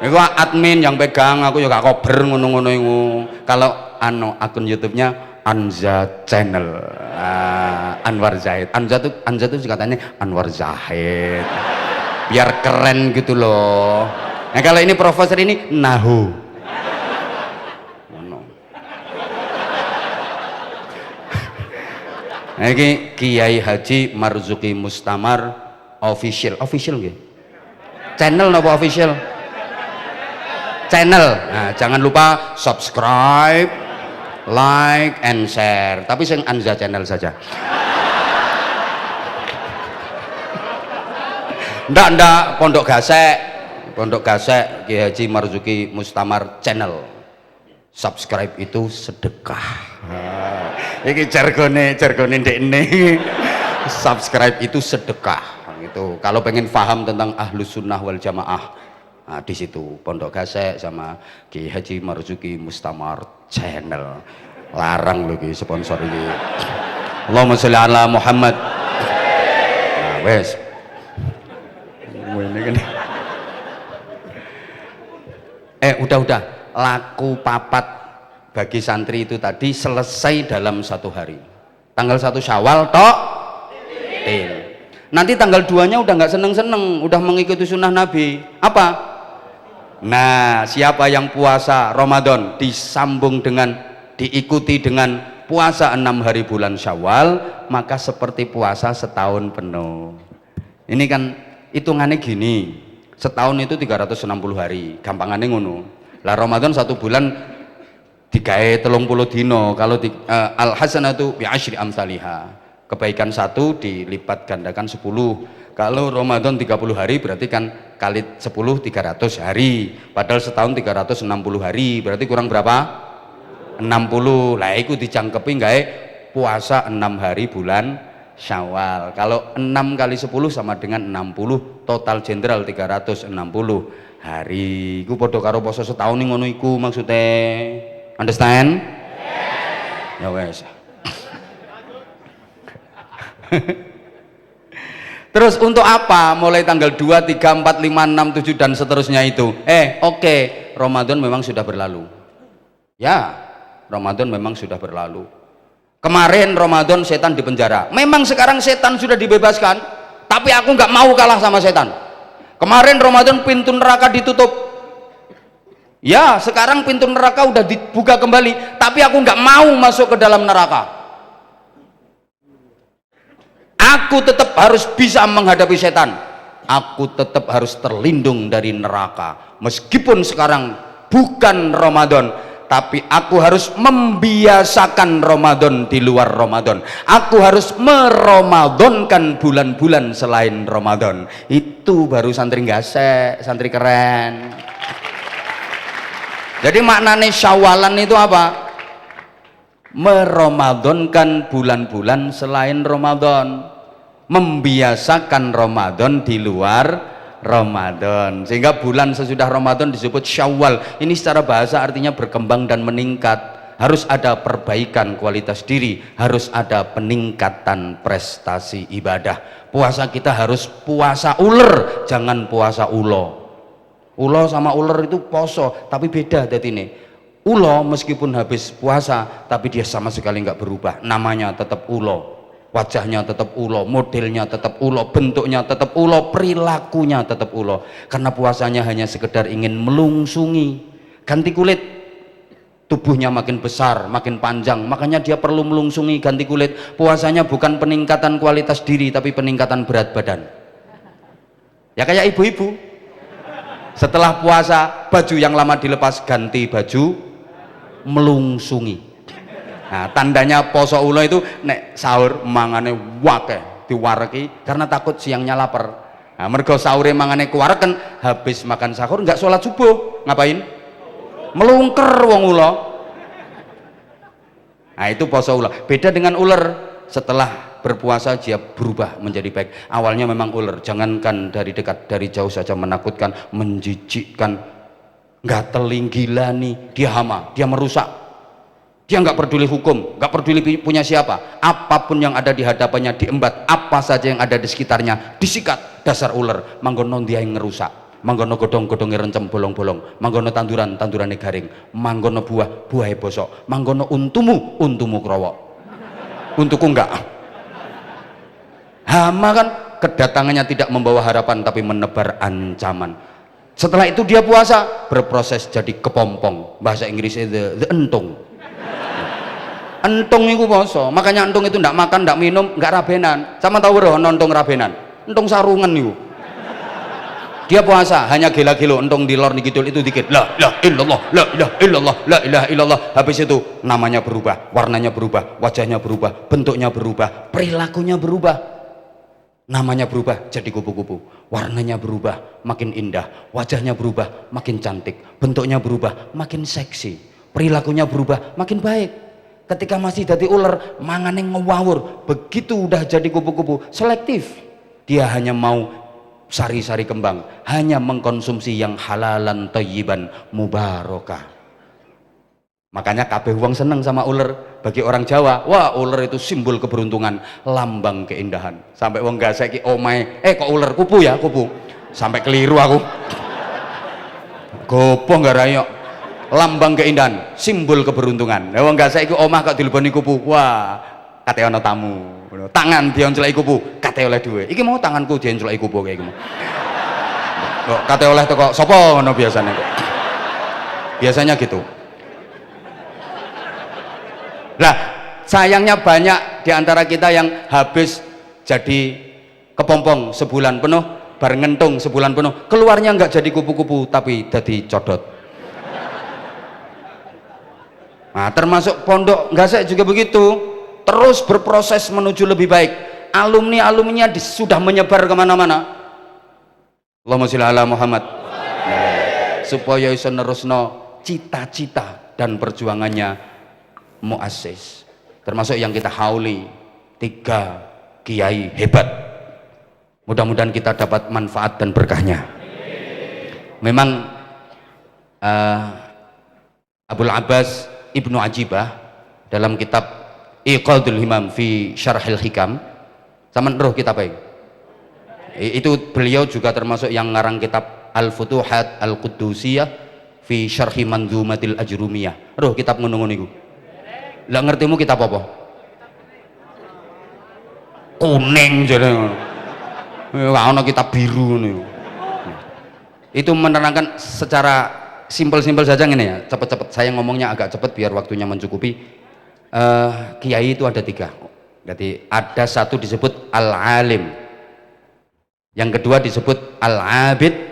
Iku admin yang pegang, aku juga kober ngono-ngono iku. Kalau akun YouTube-nya Anza Channel. Anwar Zahid. Anza tuh katanya Anwar Zahid. Biar keren gitu loh. Nah kalau ini profesor ini Nahu. Nah ini Kiai Haji Marzuki Mustamar official nggih. Channel napa official? Channel. Nah, jangan lupa subscribe, like and share. Tapi sing Anza Channel saja. Ndak Pondok Gasek Kiai Haji Marzuki Mustamar Channel. Subscribe itu sedekah. Iki jargone ndekne. Subscribe itu sedekah gitu. Kalau pengen paham tentang Ahlus Sunnah wal Jamaah, nah, di situ Pondok Gasek sama Kiai Haji Marzuki Mustamar channel. Larang lho iki sponsor iki. Allahumma sholli ala Muhammad. Nah, wes. Ngene kan. Udah. Laku papat bagi santri itu tadi selesai dalam 1 hari. Tanggal 1 Syawal tok. Nanti tanggal 2-nya udah nggak seneng-seneng, udah mengikuti sunnah Nabi. Apa? Nah, siapa yang puasa Ramadan disambung dengan diikuti dengan puasa 6 hari bulan Syawal, maka seperti puasa setahun penuh. Ini kan hitungannya gini, setahun itu 360 hari, gampangannya ngono. Lah Ramadan 1 bulan digawe 30 dino, kalau al hasanatu bi asyri amsalihah. Kebaikan 1 dilipat gandakan 10. Kalau Ramadan 30 hari berarti kan kali 10 300 hari. Padahal setahun 360 hari, berarti kurang berapa? 60. Lah iku dicangkepi gawe puasa 6 hari bulan Syawal. Kalau 6 kali 10 sama dengan 60, total jenderal 360 hari. Iku padha karo poso setahun ning ngono iku maksudnya. Understand? Ya wes. Terus untuk apa mulai tanggal 2, 3, 4, 5, 6, 7 dan seterusnya itu? Oke, Ramadan memang sudah berlalu. Ya, Ramadan memang sudah berlalu. Kemarin Ramadan setan di penjara. Memang sekarang setan sudah dibebaskan, tapi aku nggak mau kalah sama setan. Kemarin Ramadan pintu neraka ditutup. Ya, sekarang pintu neraka udah dibuka kembali, tapi aku nggak mau masuk ke dalam neraka. Aku tetap harus bisa menghadapi setan. Aku tetap harus terlindung dari neraka. Meskipun sekarang bukan Ramadan, tapi aku harus membiasakan Ramadan di luar Ramadan. Aku harus meramadankan bulan-bulan selain Ramadan. Itu baru santri gasek, santri keren. Jadi maknanya Syawalan itu apa? Meramadankan bulan-bulan selain Ramadan, membiasakan Ramadan di luar Ramadan, sehingga bulan sesudah Ramadan disebut Syawal. Ini secara bahasa artinya berkembang dan meningkat. Harus ada perbaikan kualitas diri, harus ada peningkatan prestasi ibadah. Puasa kita harus puasa uler, jangan puasa ulo. Ulo sama uler itu poso, tapi beda dadi ini. Ulo meskipun habis puasa, tapi dia sama sekali nggak berubah. Namanya tetap ulo, wajahnya tetap ulo, modelnya tetap ulo, bentuknya tetap ulo, perilakunya tetap ulo. Karena puasanya hanya sekedar ingin melungsungi, ganti kulit, tubuhnya makin besar, makin panjang, makanya dia perlu melungsungi, ganti kulit. Puasanya bukan peningkatan kualitas diri, tapi peningkatan berat badan. Ya kayak ibu-ibu, setelah puasa baju yang lama dilepas, ganti baju, melungsungi. Nah, tandanya poso ulo itu nek sahur mangane wakeh diwareki karena takut siangnya lapar. Nah, mergo sahure mangane kuwareken, habis makan sahur nggak sholat subuh, ngapain? Melungker wong ulo. Nah, itu poso ulo. Beda dengan ular, setelah berpuasa dia berubah menjadi baik. Awalnya memang ular, jangankan dari dekat, dari jauh saja menakutkan, menjijikkan, nggak telinggila nih, dia hama, dia merusak. Dia nggak peduli hukum, nggak peduli punya siapa, apapun yang ada di hadapannya diembat, apa saja yang ada di sekitarnya disikat. Dasar ular, manggono dia yang ngerusak, manggono godong-godongnya rencem bolong-bolong, manggono tanduran-tandurannya garing, manggono buah-buahnya bosok, manggono untumu kerowok, untukku enggak. Hama kan kedatangannya tidak membawa harapan tapi menebar ancaman. Setelah itu dia puasa, berproses jadi kepompong, bahasa Inggrisnya the entung. Entung itu poso, makanya entung itu ndak makan, ndak minum, nggak rabenan. Sama tahu roh entung rabenan, entung sarungan itu. Dia puasa hanya gila-gilo, entung di lor dikidul itu dikit, la ilaha illallah, la ilaha illallah, la ilaha illallah. Habis itu namanya berubah, warnanya berubah, wajahnya berubah, bentuknya berubah, perilakunya berubah. Namanya berubah jadi kupu-kupu, warnanya berubah makin indah, wajahnya berubah makin cantik, bentuknya berubah makin seksi, perilakunya berubah makin baik. Ketika masih jadi ular, mangane ngewawur. Begitu udah jadi kupu-kupu, selektif. Dia hanya mau sari-sari kembang, hanya mengkonsumsi yang halalan thayyiban mubarakah. Makanya kabeh wong seneng sama ular. Bagi orang Jawa, wah ular itu simbol keberuntungan, lambang keindahan. Sampai wong gasek ki omae, kok ular kupu ya, kupu. Sampai keliru aku. Gopo nggak rayo. Lambang keindahan, simbol keberuntungan. Wong gasek ki omah kok dileboni kupu. Wah, kate ana tamu. Tangan dioncelaki kupu, kate oleh duwe. Iki mau tanganku dioncelaki kupu kayak iki. Kok kate oleh teko sapa ngono biasanya kok. Biasanya gitu. Nah, sayangnya banyak di antara kita yang habis jadi kepompong sebulan penuh, bareng ngentung sebulan penuh, keluarnya nggak jadi kupu-kupu tapi jadi codot. Nah, termasuk pondok Gasek juga begitu, terus berproses menuju lebih baik. Alumni-alumninya sudah menyebar kemana-mana. Allahumma sholli ala Muhammad. Supaya iso nerusno cita-cita dan perjuangannya muassis, termasuk yang kita hauli 3 kiai hebat. Mudah-mudahan kita dapat manfaat dan berkahnya. Memang Abul Abbas Ibnu Ajibah dalam kitab Iqadul Himam fi Syarhil Hikam, sama roh kitab apa itu, beliau juga termasuk yang ngarang kitab Al-Futuhat Al-Quddusiyah fi Syarhi Manzumatil Ajrumiyah. Roh kitab ngono-ngono iku. Lah ngertimu kitab apa? Kuning jare ngono. Ora ana kitab biru ngono. Itu menerangkan secara simpel-simpel saja ngene ya, cepet-cepet saya ngomongnya agak cepet biar waktunya mencukupi. Kiai itu ada 3. Jadi ada satu disebut al-alim, yang kedua disebut al-abid,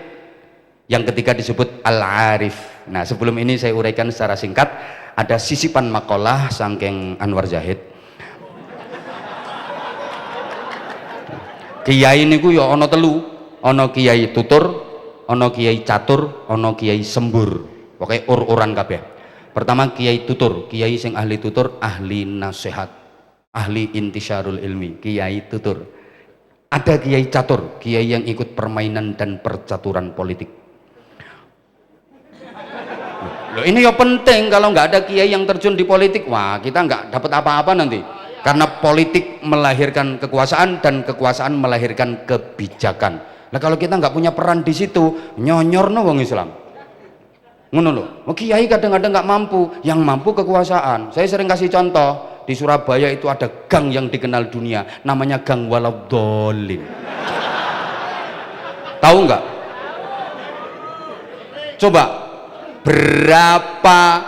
yang ketiga disebut al-arif. Nah, sebelum ini saya uraikan secara singkat. Ada sisipan makalah saking Anwar Zahid. Kiai niku ya ana 3, ana kiai tutur, ana kiai catur, ana kiai sembur. Pokoke ur-uran kabeh. Pertama kiai tutur, kiai sing ahli tutur, ahli nasihat, ahli intisyarul ilmi, kiai tutur. Ada kiai catur, kiai yang ikut permainan dan percaturan politik. Loh, ini ya penting, kalau nggak ada kiai yang terjun di politik, wah kita nggak dapat apa-apa nanti. Karena politik melahirkan kekuasaan dan kekuasaan melahirkan kebijakan. Nah kalau kita nggak punya peran di situ, nyonyorno wong Islam. Ngono loh. Kiai kadang-kadang nggak mampu, yang mampu kekuasaan. Saya sering kasih contoh, di Surabaya itu ada gang yang dikenal dunia, namanya Gang Waladhdallin. Tahu nggak? Coba. Berapa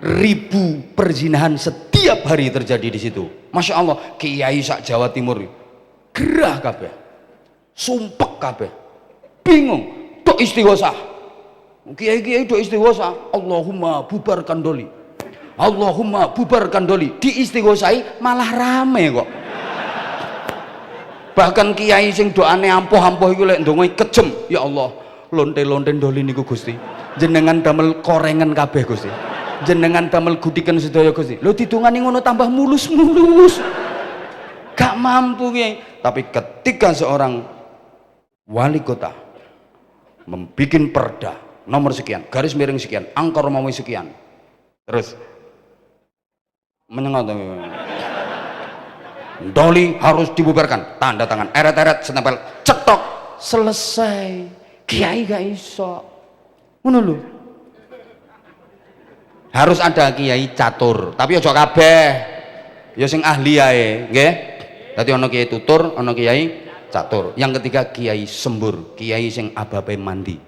ribu perzinahan setiap hari terjadi di situ. Masya Allah, kiai sak Jawa Timur gerah kabeh, sumpek kabeh, bingung, dok istighosah. Kiai-kiai dok istighosah, Allahumma bubarkan doli, Allahumma bubarkan doli. Di istighosai malah rame kok. Bahkan kiai sing doane ampuh-ampuh iku lek ndonga kejem, ya Allah, lonte-lonte doli niku Gusti. Jenengan damel korengan kabeh Gusti. Jenengan damel gudikan sedaya Gusti. Lho didongani ngono tambah mulus-mulus. Gak mampu Kiai. Tapi ketika seorang wali kota membikin perda nomor sekian, garis miring sekian, angka Romawi sekian, terus menyengat doli harus dibubarkan, tanda tangan, eret-eret, setempel, cetok, selesai. Kiai gak iso. Ngono lho. Harus ada kiai catur, tapi aja kabeh. Ya sing ahli ae, nggih. Dadi ana kiai tutur, ana kiai catur. Yang ketiga kiai sembur, kiai sing ababe mandi.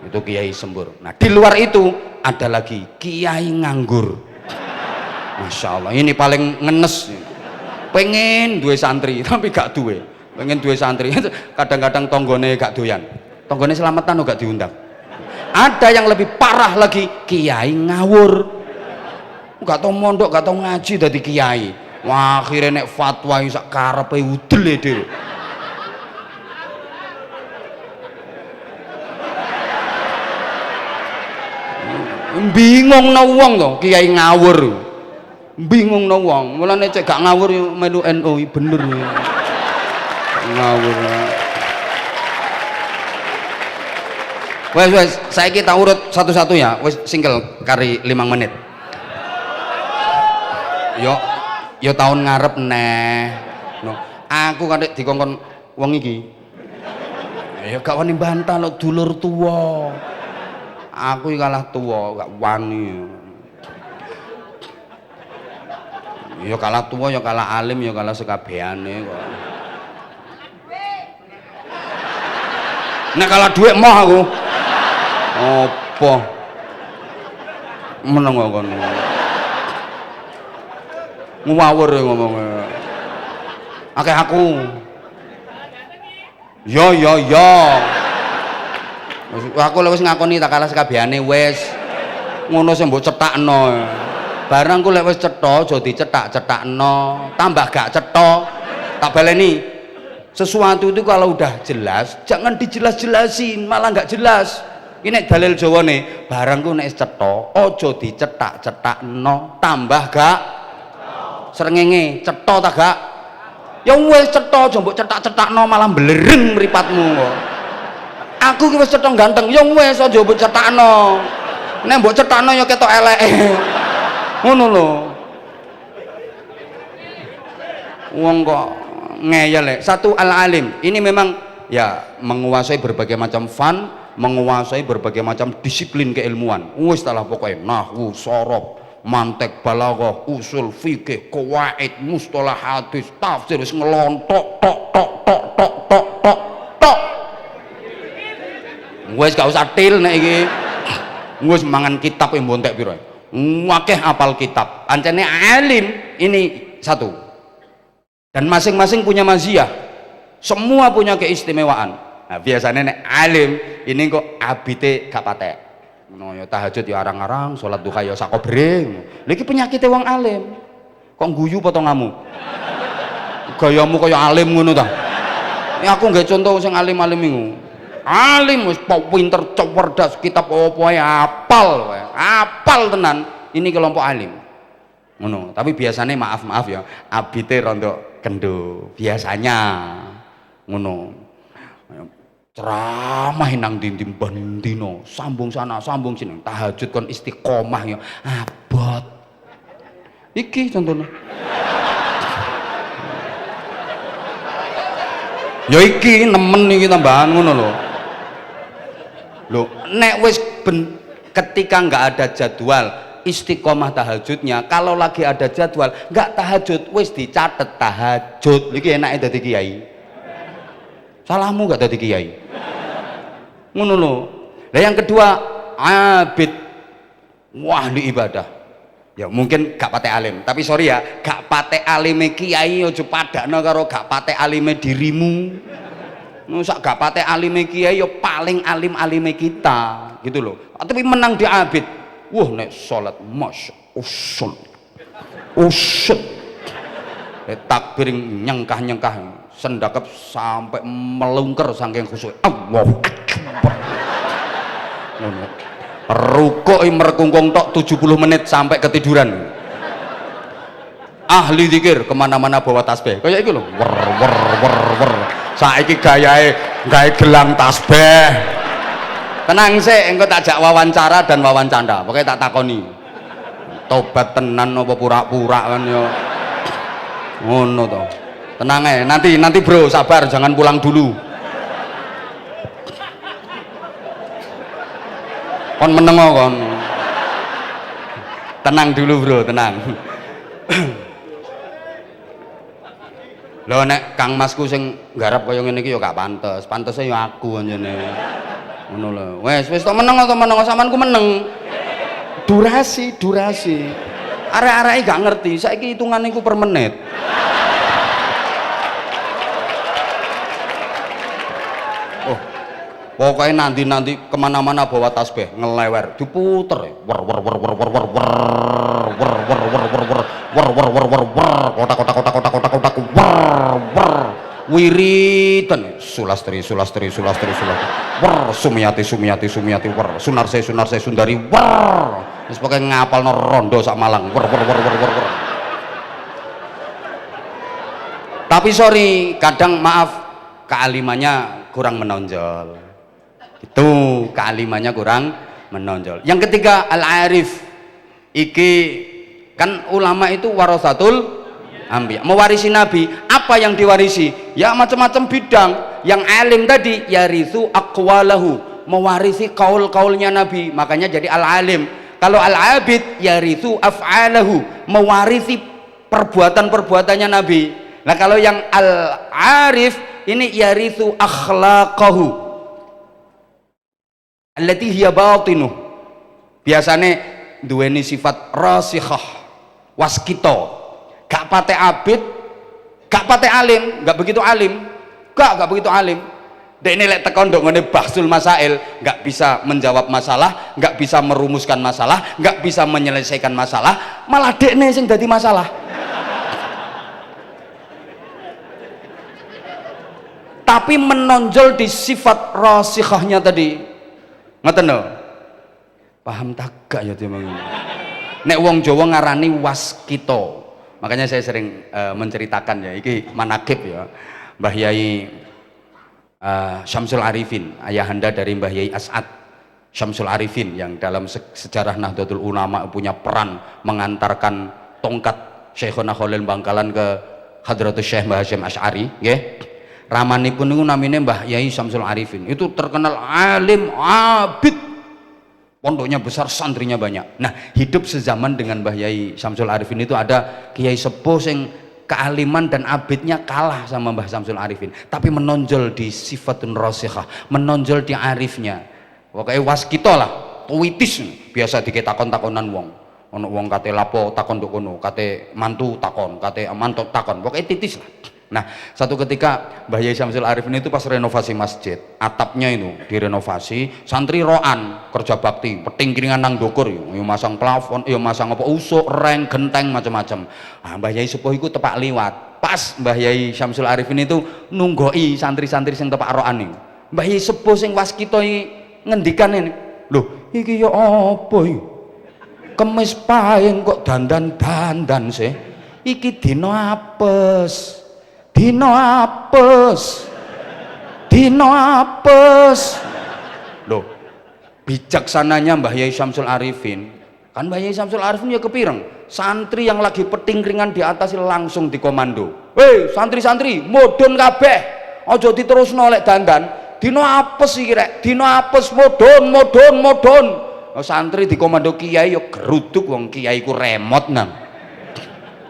Itu kiai sembur. Nah, di luar itu ada lagi kiai nganggur. Masya Allah, ini paling ngenes. Pengen duwe santri tapi gak duwe. Pengen duwe santri, kadang-kadang tonggone gak doyan. Tonggone selamatan gak diundang. Ada yang lebih parah lagi, kiai ngawur, gak tau mondok, gak tau ngaji dadi kiai. Wah, akhirnya nek fatwa sak karepe udel dhewe. Bingung no wong to, kiai ngawur. Bingung no wong. Mulane cek gak ngawur yo melu NU bener. Ngawur. Wes, saya kita urut satu-satu ya. Wes single kari 5 menit. Yo yo tahun ngarep neh. No, aku kan dikongkon wong iki. Ya gak wani bantah lho dulur tuwa. Aku iki kalah tuwa, gak wani. Ya kalah tuwa, ya kalah alim, ya kalah sekabehane kok. Nek kalah dhuwit moh aku. Apa? Meneng kok kono. Ngawur ngomongnya. Akeh aku. Yo. Aku lek wis ngakoni tak kalah sekabehane wis. Ngono sing mbok cetakno. Barang ku lek wis cetha aja dicetak-cetakno, tambah gak cetha. Tak baleni. Sesuatu itu kalau udah jelas, jangan dijelas-jelasin, malah nggak jelas. Ini dalil Jawa nih, barangku nek cetha, aja dicetak-cetakno, tambah gak srengenge, cetha ta gak? Ya wis cetha, aja mbok cetak-cetakno malah blereng mripatmu kok. Aku ki wis cetha ganteng, ya wis aja mbok cetakno. Nek mbok cetakno ya ketok eleke. Ngono lho. Wong kok ngeyel. Satu al-alim. Ini memang ya menguasai berbagai macam fun, menguasai berbagai macam disiplin keilmuan. Wis talah pokoknya nahwu, sorof, mantek, balaghah, usul fikih, qawaid, mustalah hadis, tafsir wis ngelontok tok. Wis gak usah til nek iki. Wis mangan kitab yang bontek piro. Akeh apal kitab. Ancene alim ini satu. Dan masing-masing punya maziyah. Semua punya keistimewaan. Nah, biasanya nek alim ini kok abite gak patek. No ya tahajud ya arang-arang, salat duha ya sakobre. Lha iki penyakite wong alim. Kok guyu potonganmu? Gayamu kaya alim ngono ta. Ini aku nggak contoh sing alim-alim iku. Alim wis pinter, cerdas, kitab apa ae apal wae. Apal tenan. Ini kelompok alim. Ngono. Tapi biasanya maaf ya, abite rondo kendo. Biasanya ngono. Ceramah nang dindim bendino, sambung sana, sambung sini. Tahajud kon istiqomah ya abot. Iki contohnya. Ya iki nemen iki tambahan ngono lho. Lho, nek wis ketika nggak ada jadwal istiqomah tahajudnya, kalau lagi ada jadwal nggak tahajud wis dicatet tahajud. Iki enake dadi kiai. Salahmu nggak dadi kiai. Ngono lho. Lah yang kedua abid, wahli ibadah. Ya mungkin gak patek alim, tapi sorry ya, gak patek alime kiai aja padakno karo gak patek alime dirimu. Nusak gak patek alime kiai yo paling alim-alime kita gitu loh. Tapi menang di abid. Wah nek salat masya usul takbir nyengkah sendakep sampai melungker saking khusyuk. Allahu akbar. Ngono. Rukuk merkungkung tok 70 menit sampai ketiduran. Ahli zikir kemana-mana bawa tasbih kayak itu loh. Wer. Saiki gayae gawe gelang tasbih. Tenang sih, engko tak jak wawancara dan wawancanda. Pokoknya tak takoni. Tobat tenan apa pura-pura kan yo. Ngono to. Tenang ae, nanti bro, sabar jangan pulang dulu. Kon menengo kon. Tenang dulu bro, tenang. Lho nek Kang Masku sing nggarap kaya ngene iki ya gak pantes. Pantese ya aku anjene. Ngono lho. Wis tok meneng sampeanku meneng. Durasi. Arek-areke gak ngerti. Saiki hitungane iku per menit. Oh. Pokoknya nanti kemana-mana bawa tasbih ngelewer diputer wer wiridan sulastri wer sumiyati wer sunarse sundari wer wis pokoke ngapalno rondo sak Malang wer. Tapi sorry kadang maaf kealimannya kurang menonjol. Itu kealimannya kurang menonjol. Yang ketiga al-arif iki Kan ulama itu warasatul anbiya, mewarisi nabi. Apa yang diwarisi? Ya macam-macam bidang. Yang alim tadi yarithu aqwalahu, mewarisi kaul-kaulnya nabi, makanya jadi al-alim. Kalau al-abid yarithu af'alahu, mewarisi perbuatan-perbuatannya nabi. Nah kalau yang al-arif ini yarithu akhlaqahu allati hiya batinuh, biasanya duweni sifat rasikhah waskito, gak pate abid, gak pate alim, gak begitu alim, gak begitu alim. Dek ini lek tekon ndok ngene bahsul masail, gak bisa menjawab masalah, gak bisa merumuskan masalah, gak bisa menyelesaikan masalah, malah dek ini sing dadi masalah. Tapi menonjol di sifat rasikhahnya tadi, ngoten lho. Paham tak gak ya memang. Nek wong Jawa ngarani waskito. Makanya saya sering menceritakan ya, iki manakib ya, Mbah Yai Syamsul Arifin, ayahanda dari Mbah Yai As'ad Syamsul Arifin, yang dalam sejarah Nahdlatul Ulama punya peran mengantarkan tongkat Syekhona Khalil Bangkalan ke Hadratus Syekh Mbah Hasyim Asy'ari, nggih. Ramanipun niku namine Mbah Yai Syamsul Arifin. Itu terkenal alim, abid. Pondoknya besar, santrinya banyak. Nah, hidup sezaman dengan Mbah Yai Syamsul Arifin itu ada kiai sepuh sing kealiman dan abidnya kalah sama Mbah Syamsul Arifin, tapi menonjol di sifatun rasikhah, menonjol di arifnya. Pokoknya waskito lah, tuwitis, biasa diketakon-takonan wong. Ono wong kate lapo takon nduk kono, kate mantu takon, kate mantu takon, pokoknya titis lah. Nah, satu ketika Mbah Yai Syamsul Arifin itu pas renovasi masjid, atapnya itu direnovasi, santri roan kerja bakti, peting kiringan nang dokur, yo masang plafon, yo masang apa usuk, reng, genteng, macam-macam. Nah, Mbah Yai sepuh iku tepak liwat. Pas Mbah Yai Syamsul Arifin itu nunggoi santri-santri sing tepak roan iki. Mbah Yai sepuh sing waskita ngendikan ini, "Lho, iki ya apa iki? Kemis paing kok dandan-dandan sih? Iki dina apes. Dino apes, dino apes." Loh, bijaksananya Mbah Yai Syamsul Arifin, kan Mbah Yai Syamsul Arifin ya kepireng, santri yang lagi peting keringan di atas langsung dikomando, "Hei santri-santri, modon kabeh, ojo diterusno lek dandan, dino apes iki rek, dino apes, modon, modon, modon." Oh, santri dikomando kiai yo geruduk, wong kiai ku remote nang,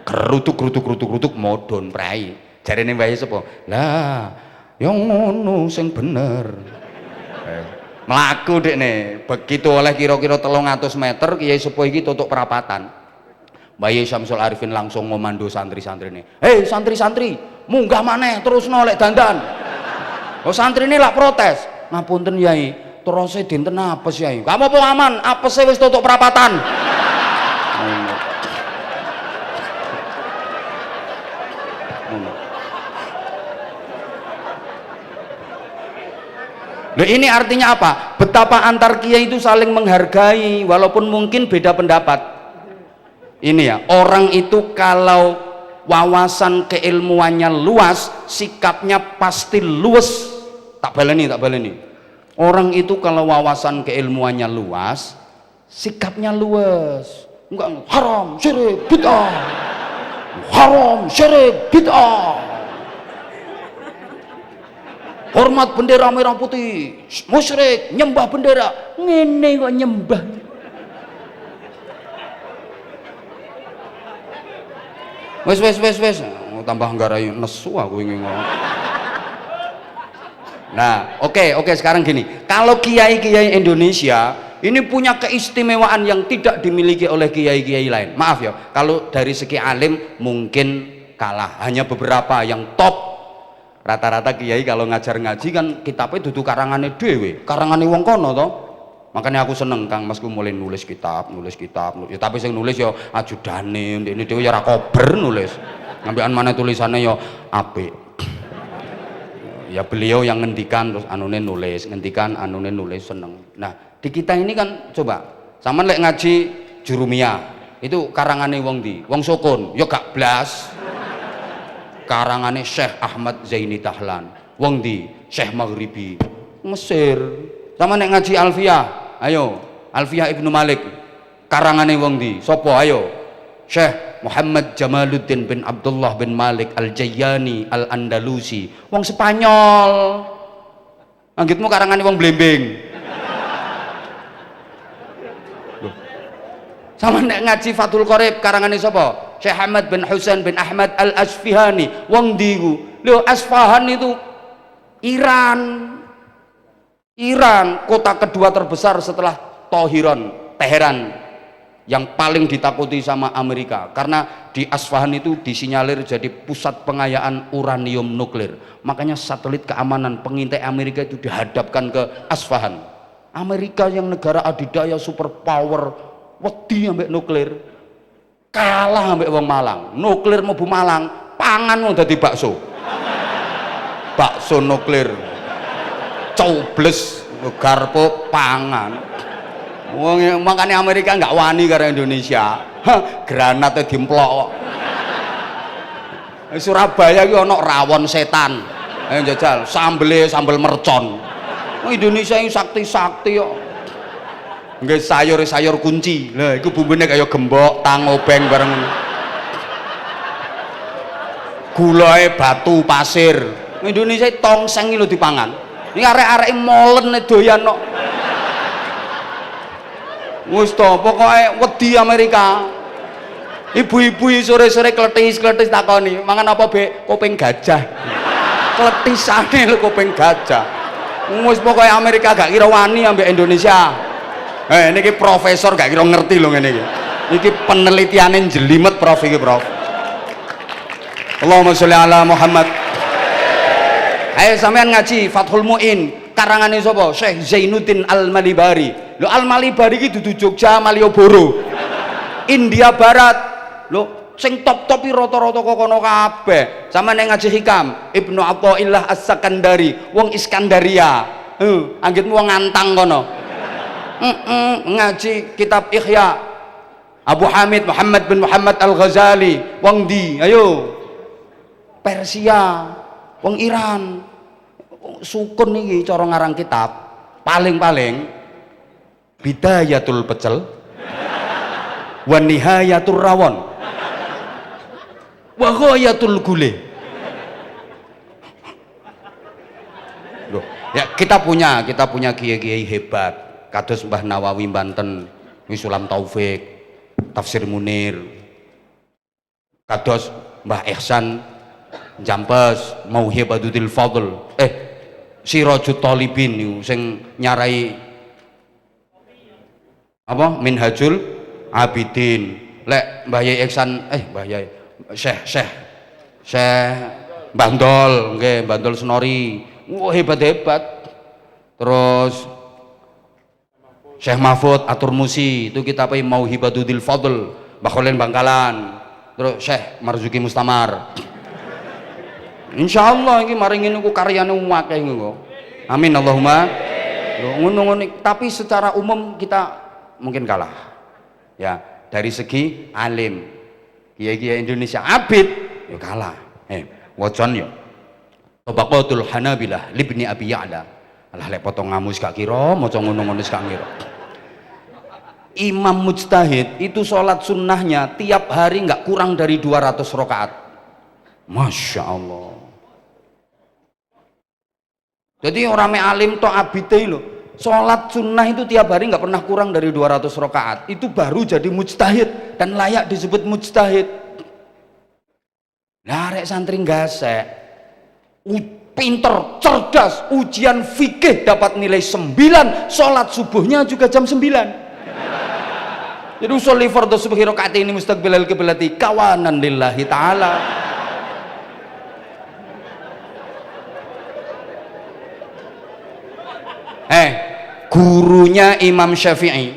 geruduk modon prai. Jarene Mbah Yai sapa? Lah, yang ngono sing bener. Mlaku dekne, begitu oleh kira-kira 300 meter kiai sepuh iki tutuk perapatan. Mbah Yai Syamsul Arifin langsung ngomando santri-santrine, "Hei santri-santri, munggah maneh terusno lek dandan." Oh, santrine lak protes, "Ngapunten Yai, terus dinten apes Yai." "Gak apa-apa aman, apese wis tutuk perapatan." Nah, ini artinya apa? Betapa antar kiai itu saling menghargai walaupun mungkin beda pendapat. Ini ya, orang itu kalau wawasan keilmuannya luas, sikapnya pasti luwes. Tak baleni. Orang itu kalau wawasan keilmuannya luas, sikapnya luwes. Enggak haram, syirik, bid'ah. Haram, syirik, bid'ah. Hormat bendera merah putih, musyrik, nyembah bendera, ngene kok nyembah. Wes, oh, tambah nggarai nesu aku ingin ngomong. Nah, oke, sekarang gini, kalau kiai-kiai Indonesia ini punya keistimewaan yang tidak dimiliki oleh kiai-kiai lain. Maaf ya, kalau dari segi alim mungkin kalah, hanya beberapa yang top. Rata-rata kiai kalau ngajar ngaji kan kitabnya dudu karangane dhewe, karangane wong kono to. Makanya aku seneng Kang Masku mulai nulis kitab. Ya, tapi sing nulis ya ajudane, ndekne dhewe ya ora kober nulis. Ngambilan mana tulisannya ya apik. Ya beliau yang ngendikan terus anune nulis, seneng. Nah, di kita ini kan coba, sampean lek ngaji Jurumiyah, itu karangane wong ndi? Wong Sokon, ya gak blas. Karangane Syekh Ahmad Zaini Dahlan, wong di Syekh Maghribi, Mesir. Sama nek ngaji Alfiyah, ayo Alfiyah Ibnu Malik, karangane wong di, sopo ayo Syekh Muhammad Jamaluddin bin Abdullah bin Malik Al-Jayyani Al-Andalusi, wong Spanyol. Anggitmu karangane wong Blembing. Sama nek ngaji Fathul Qorib karangane sapa? Syekh Ahmad bin Husain bin Ahmad Al-Asfihani. Wong ndi ku? Lho, Asfahan itu Iran. Iran, kota kedua terbesar setelah Teheran, yang paling ditakuti sama Amerika karena di Asfahan itu disinyalir jadi pusat pengayaan uranium nuklir. Makanya satelit keamanan pengintai Amerika itu dihadapkan ke Asfahan. Amerika yang negara adidaya superpower wedi ambek nuklir, kalah ambek wong Malang. Nuklir mau Bu Malang, pangan mau dadi bakso. Bakso nuklir. Cobles garpo pangan. Wong makane Amerika nggak wani karo Indonesia. Granatnya dimplok. Surabaya iki ana rawon setan. Ayo jajal, sambel mercon. Indonesia ini sakti-sakti kok. Nggih sayur kunci. Lah iku bumbune kaya gembok, tang obeng bareng. Gulae batu pasir. Indonesia tongseng lho dipangan. Ini arek-arek molen doyan kok. Wis to, pokoke wedi Amerika. Ibu-ibu sore-sore kletis takoni, "Mangan apa, Bek?" Kuping gajah. Kletisane lho kuping gajah. Wis pokoke Amerika gak kira wani ambek Indonesia. Niki profesor gak kira ngerti lho ngene iki. Iki penelitiane jelimet Prof iki, Prof. Allahumma sholli ala Muhammad. Ayo sampean ngaji Fathul Muin karangane sapa? Syekh Zainuddin Al-Malibari. Lho Al-Malibari iki dudu Jogja, Malioboro. India Barat. Lho sing top-top rata-rata kok kono kabeh. Sampeyan ngaji Hikam, Ibnu Athaillah As-Sakandari, wong Iskandaria. Anggitmu wong Antang kono. Ngaji kitab Ihya Abu Hamid Muhammad bin Muhammad Al-Ghazali, wong di? Ayo. Persia, wong Iran. Sukun iki cara ngarang kitab paling-paling Bidayatul Pecel wa Nihayatul Rawon wa Ghayatul Gule. Loh, ya kita punya kiai-kiai hebat kados Mbah Nawawi Banten, Sulam Taufik, Tafsir Munir, kados Mbah Ihsan Jampes, Mauhibatul Fadl, Sirajut Talibin niku sing nyarai apa Minhajul Abidin. Lek Mbah Yai Ihsan Mbah Yai Syekh Bandol, nggih Bandol Senori. Hebat-hebat. Terus Syekh Mahfud Atur Musi itu kita Mauhibatul Fadl, Mbah Kholil Bangkalan. Terus Syekh Marzuki Mustamar. Insyaallah iki maring niku karyane akeh niku. Amin Allahumma. Ngono-ngono tapi secara umum kita mungkin kalah. Ya, dari segi alim. Kiai-kiai Indonesia abid ya kalah. Wacan ya. Tabaqatul Hanabilah Libni Abi Ya'la. Alah lek potong ngamus gak kira, maca ngono-ngono gak kira. Imam mujtahid itu sholat sunnahnya tiap hari nggak kurang dari 200 rakaat. Masya Allah. Jadi orang alim to abite loh, sholat sunnah itu tiap hari nggak pernah kurang dari 200 rakaat. Itu baru jadi mujtahid dan layak disebut mujtahid. Nah, rek santri gasek, pinter, cerdas, ujian fikih dapat nilai 9, sholat subuhnya juga jam 9. Jadi usolli fardhu subhi rakaat ini mustaqbilal qiblati kawanan lillahi ta'ala. Gurunya Imam Syafi'i,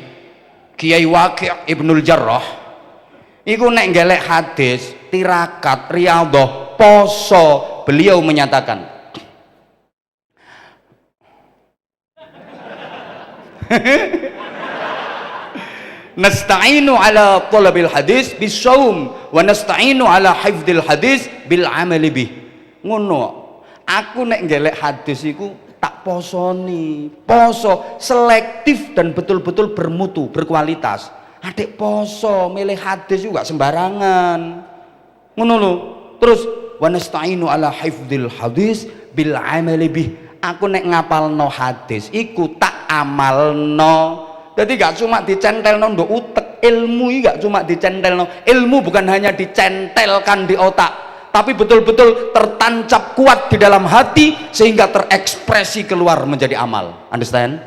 Kiai Waqi' Ibnul Jarrah, iku nek ngelek hadis, tirakat, riyadhah, poso, beliau menyatakan nasta'inu ala thalabil hadis bisawm wa nasta'inu ala hifdzil hadis bil amali bih. Ngono, aku nek ngelek hadis iku tak posoni, poso selektif dan betul-betul bermutu, berkualitas. Adik poso milih hadis juga sembarangan. Ngono lho. Terus wa nasta'inu ala hifdzil hadis bil amali bih. Aku nek ngapalno hadis iku tak amalno. Jadi gak cuma dicentelno nduk utek, ilmu iki gak cuma dicentelno. Ilmu bukan hanya dicentelkan di otak, tapi betul-betul tertancap kuat di dalam hati sehingga terekspresi keluar menjadi amal. Understand?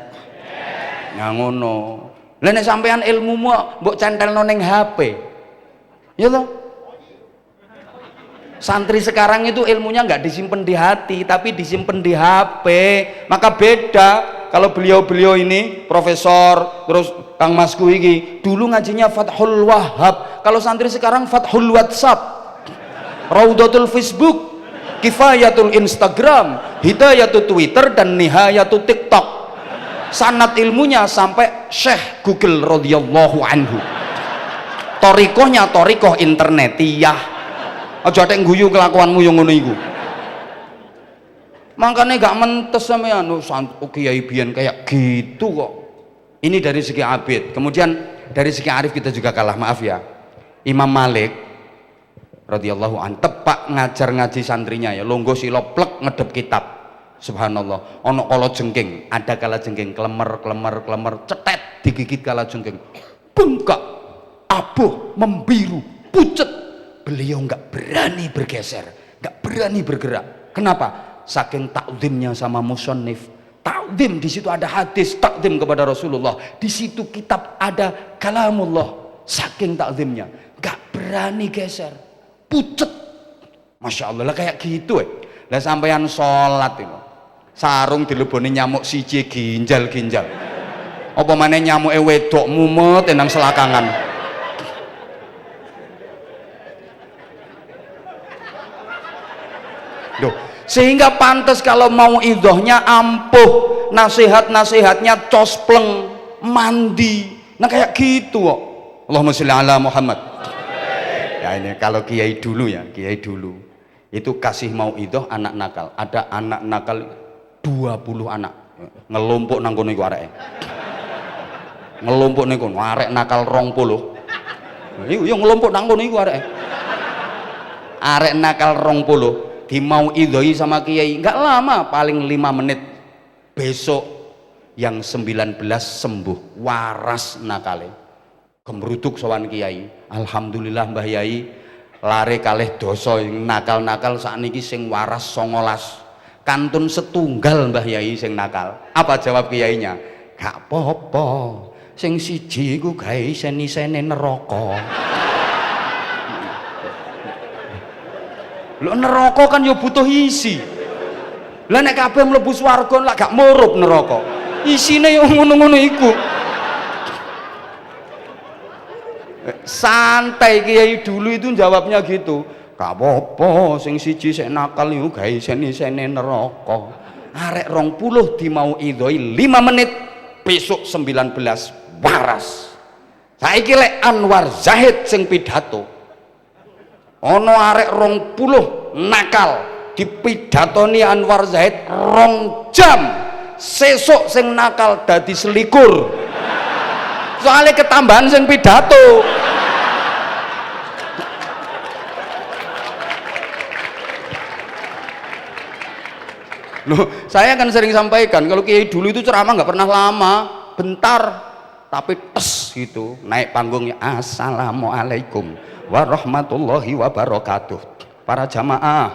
Ya ngono. Lah nek sampean ilmumu mbok centelno ning HP. Ya toh? Santri sekarang itu ilmunya nggak disimpan di hati tapi disimpan di HP. Maka beda kalau beliau-beliau ini profesor terus Kang Masku iki dulu ngajinya Fathul Wahhab, kalau santri sekarang Fathul WhatsApp, Raudatul Facebook, Kifayatul Instagram, Hidayatul Twitter dan Nihayatul TikTok. Sanad ilmunya sampai Syekh Google radhiyallahu anhu. Torikohnya torikoh internetiyah. Aja tek guyu kelakuanmu yang ngono iku. Makanya gak mentes sampean Kiai biyen kayak gitu kok. Ini dari segi abid. Kemudian dari segi arif kita juga kalah, maaf ya. Imam Malik radhiyallahu anhu tepak ngajar ngaji santrinya ya, longgo sila plek ngedep kitab. Subhanallah, ono kala jengking, ada kala jengking klemer cetet digigit kala jengking, bengkak, abuh, membiru, pucet. Beliau nggak berani bergeser, nggak berani bergerak. Kenapa? Saking takzimnya sama musannif. Takzim, di situ ada hadis takzim kepada Rasulullah, di situ kitab ada kalamullah. Saking takzimnya, nggak berani geser, pucet. Masya Allah lah kayak gitu lah sampeyan sholat itu. Sarung dileboni nyamuk siji ginjal-ginjal. Apa maneh nyamuke wedok mumet nang selakangan. Duh, sehingga pantas kalau mau idhohnya ampuh, nasihat-nasihatnya cospleng, mandi. Nah kayak gitu kok. Allahumma sholli ala Muhammad. Ya ini kalau kiai dulu ya, kiai dulu. Itu kasih mau idhoh anak nakal. Ada anak nakal 20 anak ngelompok nang kono iku areke. Ngelompok niku arek nakal 20. Iku yo ngelompok nang kono iku areke. Arek nakal 20 di mau idhoi sama kiai enggak lama, paling 5 menit. Besok yang 19 sembuh, waras nakale. Gemruduk sowan kiai. Alhamdulillah Mbah Yai, lare kalih dosa nakal-nakal sakniki sing waras 19. Kantun setunggal Mbah Yai sing nakal. Apa jawab kiainya? Gak apa-apa, sing siji iku gawe isen-isene neraka. Lho neraka kan ya butuh isi. Lah nek kabeh mlebu swarga lak gak murup neraka. Isine yo ngono-ngono iku. Santai kiai dulu itu jawabnya gitu. Gak apa-apa, sing siji sik nakal iku gawe isen-isene neraka. Arek 20 di mau idhoi 5 menit, besok 19 waras. Saiki lek Anwar Zahid sing pidato. Ono arek 20 nakal dipidatoni Anwar Zahid 2 jam. Sesuk sing nakal dadi selikur. Soalnya ketambahan sing pidato. Loh, saya kan sering sampaikan kalau kiai dulu itu ceramah nggak pernah lama, bentar, tapi tes gitu, naik panggungnya assalamualaikum warahmatullahi wabarakatuh. Para jamaah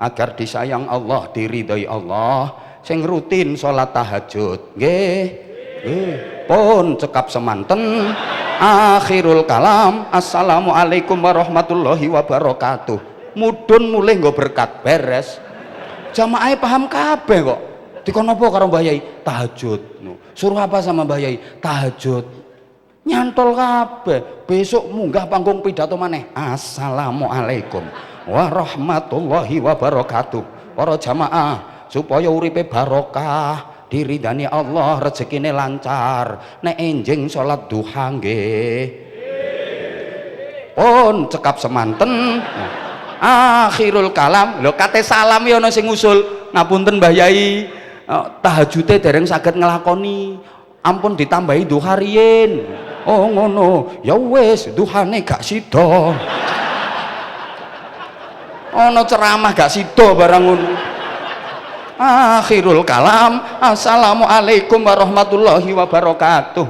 agar disayang Allah, diridhoi Allah, sing rutin sholat tahajud, nggih, pun cekap semanten, akhirul kalam, assalamualaikum warahmatullahi wabarakatuh. Mudun mulai nggak berkat beres. Jamaah paham kabeh kok. Dikon apa karo Mbah Yai? Tahajud. Suruh apa sama Mbah Yai? Tahajud. Nyantol kabeh. Besok munggah panggung pidato maneh. Assalamualaikum warahmatullahi wabarakatuh. Para jamaah supaya uripe barokah, diridani Allah, rezekine lancar. Nek enjing salat duha nggih. Pun cekap semanten. Akhirul kalam, lho kate salam ya ana sing ngusul, ngapunten Mbah Yai, tahajude dereng saged nglakoni, ampun ditambahi duha riyin. Oh ngono, ya wis duhane gak sida. Ana ceramah gak sida barang ngono. Akhirul kalam, assalamualaikum warahmatullahi wabarakatuh.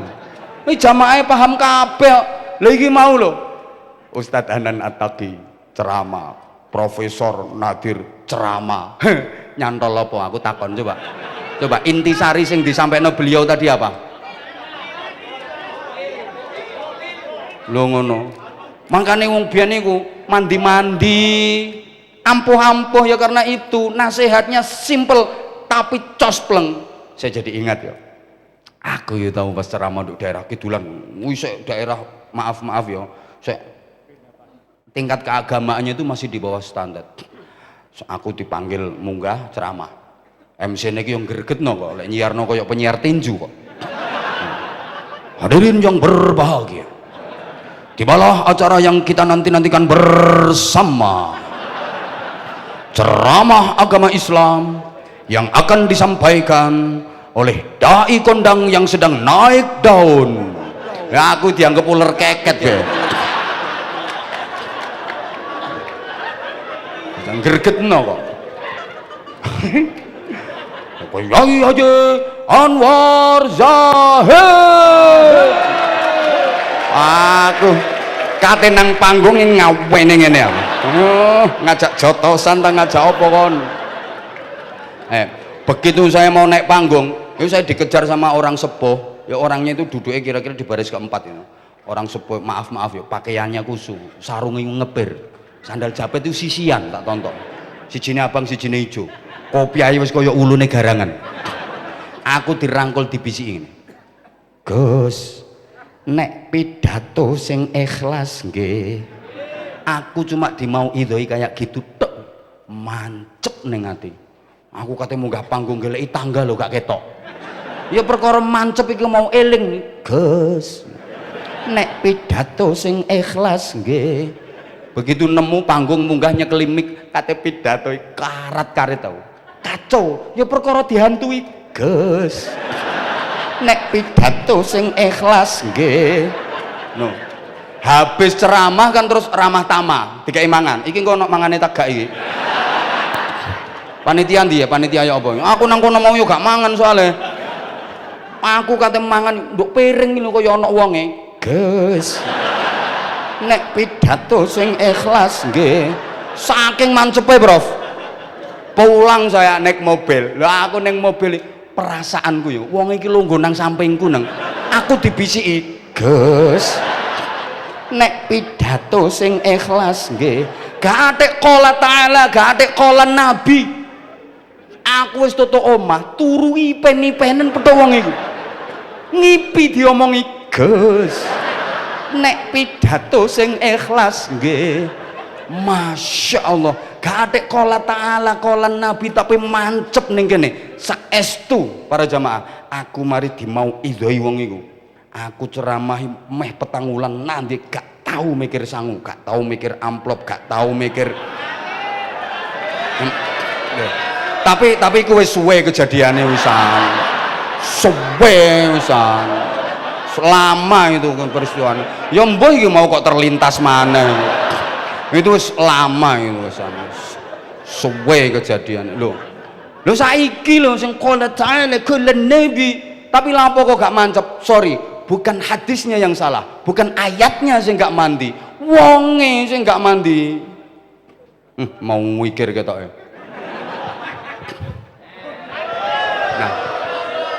Ini jamaah paham kabeh. Lha iki mau lho. Ustadz Hanan At-Taqi ceramah, Profesor Nadir ceramah. Nyantol apa aku takon coba. Coba intisari sing disampaikan beliau tadi apa? Lho ngono. Makane wong biyen niku mandi-mandi, ampuh-ampuh ya karena itu. Nasihatnya simple tapi cospleng. Saya jadi ingat ya. Aku ya tahu pas ceramah di daerah Kidulan. Wis daerah maaf ya. Saya tingkat keagamaannya itu masih di bawah standar. Aku dipanggil munggah ceramah. MC niki yang gregetno kok, lek nyiarno koyo penyiar tinju kok. Hadirin yang berbahagia. Tibalah acara yang kita nanti-nantikan bersama. Ceramah agama Islam yang akan disampaikan oleh dai kondang yang sedang naik daun. Ya, aku dianggap ular keket ya. Jangan gregetno kok. Kiai Haji Anwar Zahid. Aku kate nang panggung ngawene ngene ya. Ngajak jotosan ta ngajak apa kon. Begitu saya mau naik panggung, itu saya dikejar sama orang sepuh. Ya orangnya itu duduknya kira-kira di baris keempat itu. Orang sepuh, maaf ya, pakaiannya kusu, sarungnya ngebir, sandal jepit itu sisian tak tonton. Sijine abang, sijine ijo. Kopi ae wis kaya ulune garangan. Aku dirangkul dibisiki ngene. Gus, nek pidato sing ikhlas nggih. Aku cuma dimau idhoi kayak gitu tok. Mancep ning ati. Aku kate munggah panggung geleki tangga lho gak ketok. Ya perkara mancep iki mau eling, Gus. Nek pidato sing ikhlas nggih. Begitu nemu panggung munggah nyekel mik kate pidato karat-karit tau. Kacau, ya perkara dihantui, Gus. Nek pidato sing ikhlas nggih. No. Habis ceramah kan terus ramah tamah, dikai mangan. Iki engko ono mangane tagak iki. Panitia ndi ya? Panitia ya apa? Aku nang kono mau yo gak mangan soalnya. Aku kate mangan nduk piring lho kaya ana wonge. Gus. Nek pidato sing ikhlas nggih. Saking mancepe, Prof. Pulang saya naik mobil. Lah aku naik mobil perasaanku yo wong iki lungguh nang sampingku nang. Aku dibisiki, Gus. Nek pidato sing ikhlas nggih. Gak atik qala ta'ala, gak atik qala nabi. Aku wis tutuk omah, turu ipen-ipenen petho wong iku. Ngipi diomongi, Gus. Nek pidato sing ikhlas nggih. Masya Allah, gak atik qala ta'ala, qala nabi tapi mancep ning kene. Saestu para jamaah, aku mari dimau idhoi wong iku. Aku ceramahi meh petang wulan nanti gak tahu mikir sangu, gak tahu mikir amplop, gak tahu mikir tapi ku wis suwe kejadiannya wisan. Suwe wisan. Lama itu kan peristiwa. Ya mbuh iki mau kok terlintas maneh. Itu wis lama itu wisan. Suwe kejadian. Lho saiki lho sing qala ta'ala qala nabi, tapi lapo kok gak mancep? Sorry, bukan hadisnya yang salah, bukan ayatnya sing gak mandi, wonge sing gak mandi. Mau mikir ketoke. Nah,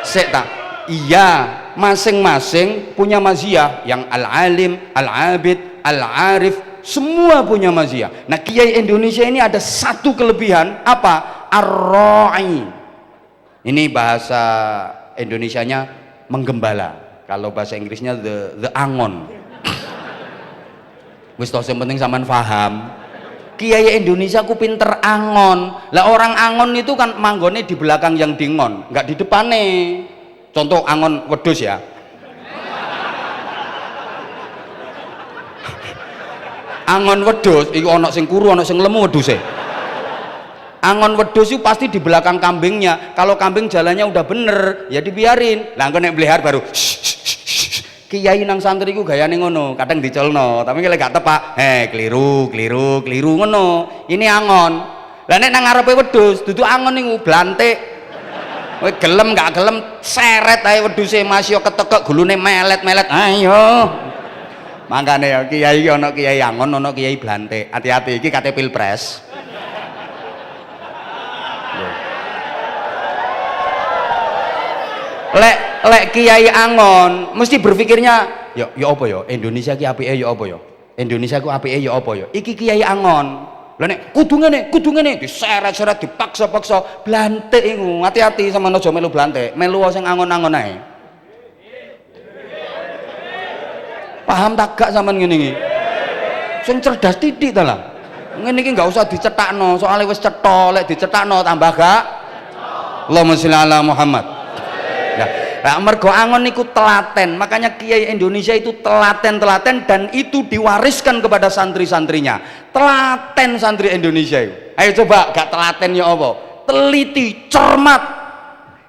sik ta. Iya, masing-masing punya maziyah, yang al-alim, al-abid, al-arif, semua punya maziyah. Nah, Kiai Indonesia ini ada satu kelebihan, apa? Ar-ra'i. Ini bahasa Indonesianya menggembala. Kalau bahasa Inggrisnya the angon. Wis toh sing penting sampean paham. Kiai Indonesia ku pinter angon. Lah orang angon itu kan manggone di belakang yang dingon, nggak di depane. Contoh angon wedhus ya. Angon wedhus iku ana sing kuru, ana sing lemu wedhuse. Angon wedhus itu pasti di belakang kambingnya. Kalau kambing jalannya udah bener, ya dibiarin. Lah engko nek blehar baru Kiai nang santri ku gayane ngono, kadang dicolno, tapi lek gak tepak, keliru ngono. Ini angon. Lah nek nang ngarepe wedhus, dudu angon niku blantik. Kowe gelem gak gelem seret ae wedhuse Mas yo ketekek gulune melet-melet. Ayo. Mangkane ya kiai iki ana kiai angon, ana kiai blantik. Hati-hati iki kate pilpres. Lek kiai angon mesti berpikirnya ya apa ya Indonesia ki apike ya apa ya Indonesia ku apike ya apa ya iki kiai angon lha nek kudu ngene diseret-seret dipaksa-paksa blantik iku hati-hati sama aja melu blantik melu sing angon-angon ae paham tak gak sampean ngene iki sing cerdas titik ta lah ngene iki gak usah dicetakno soalnya wis cetha lek dicetakno tambah gak Allahumma sholli ala Muhammad. Nah, mergo angon niku telaten, makanya kiai Indonesia itu telaten dan itu diwariskan kepada santri-santrinya. Telaten santri Indonesia itu. Ayo coba gak telaten ya apa? Teliti, cermat.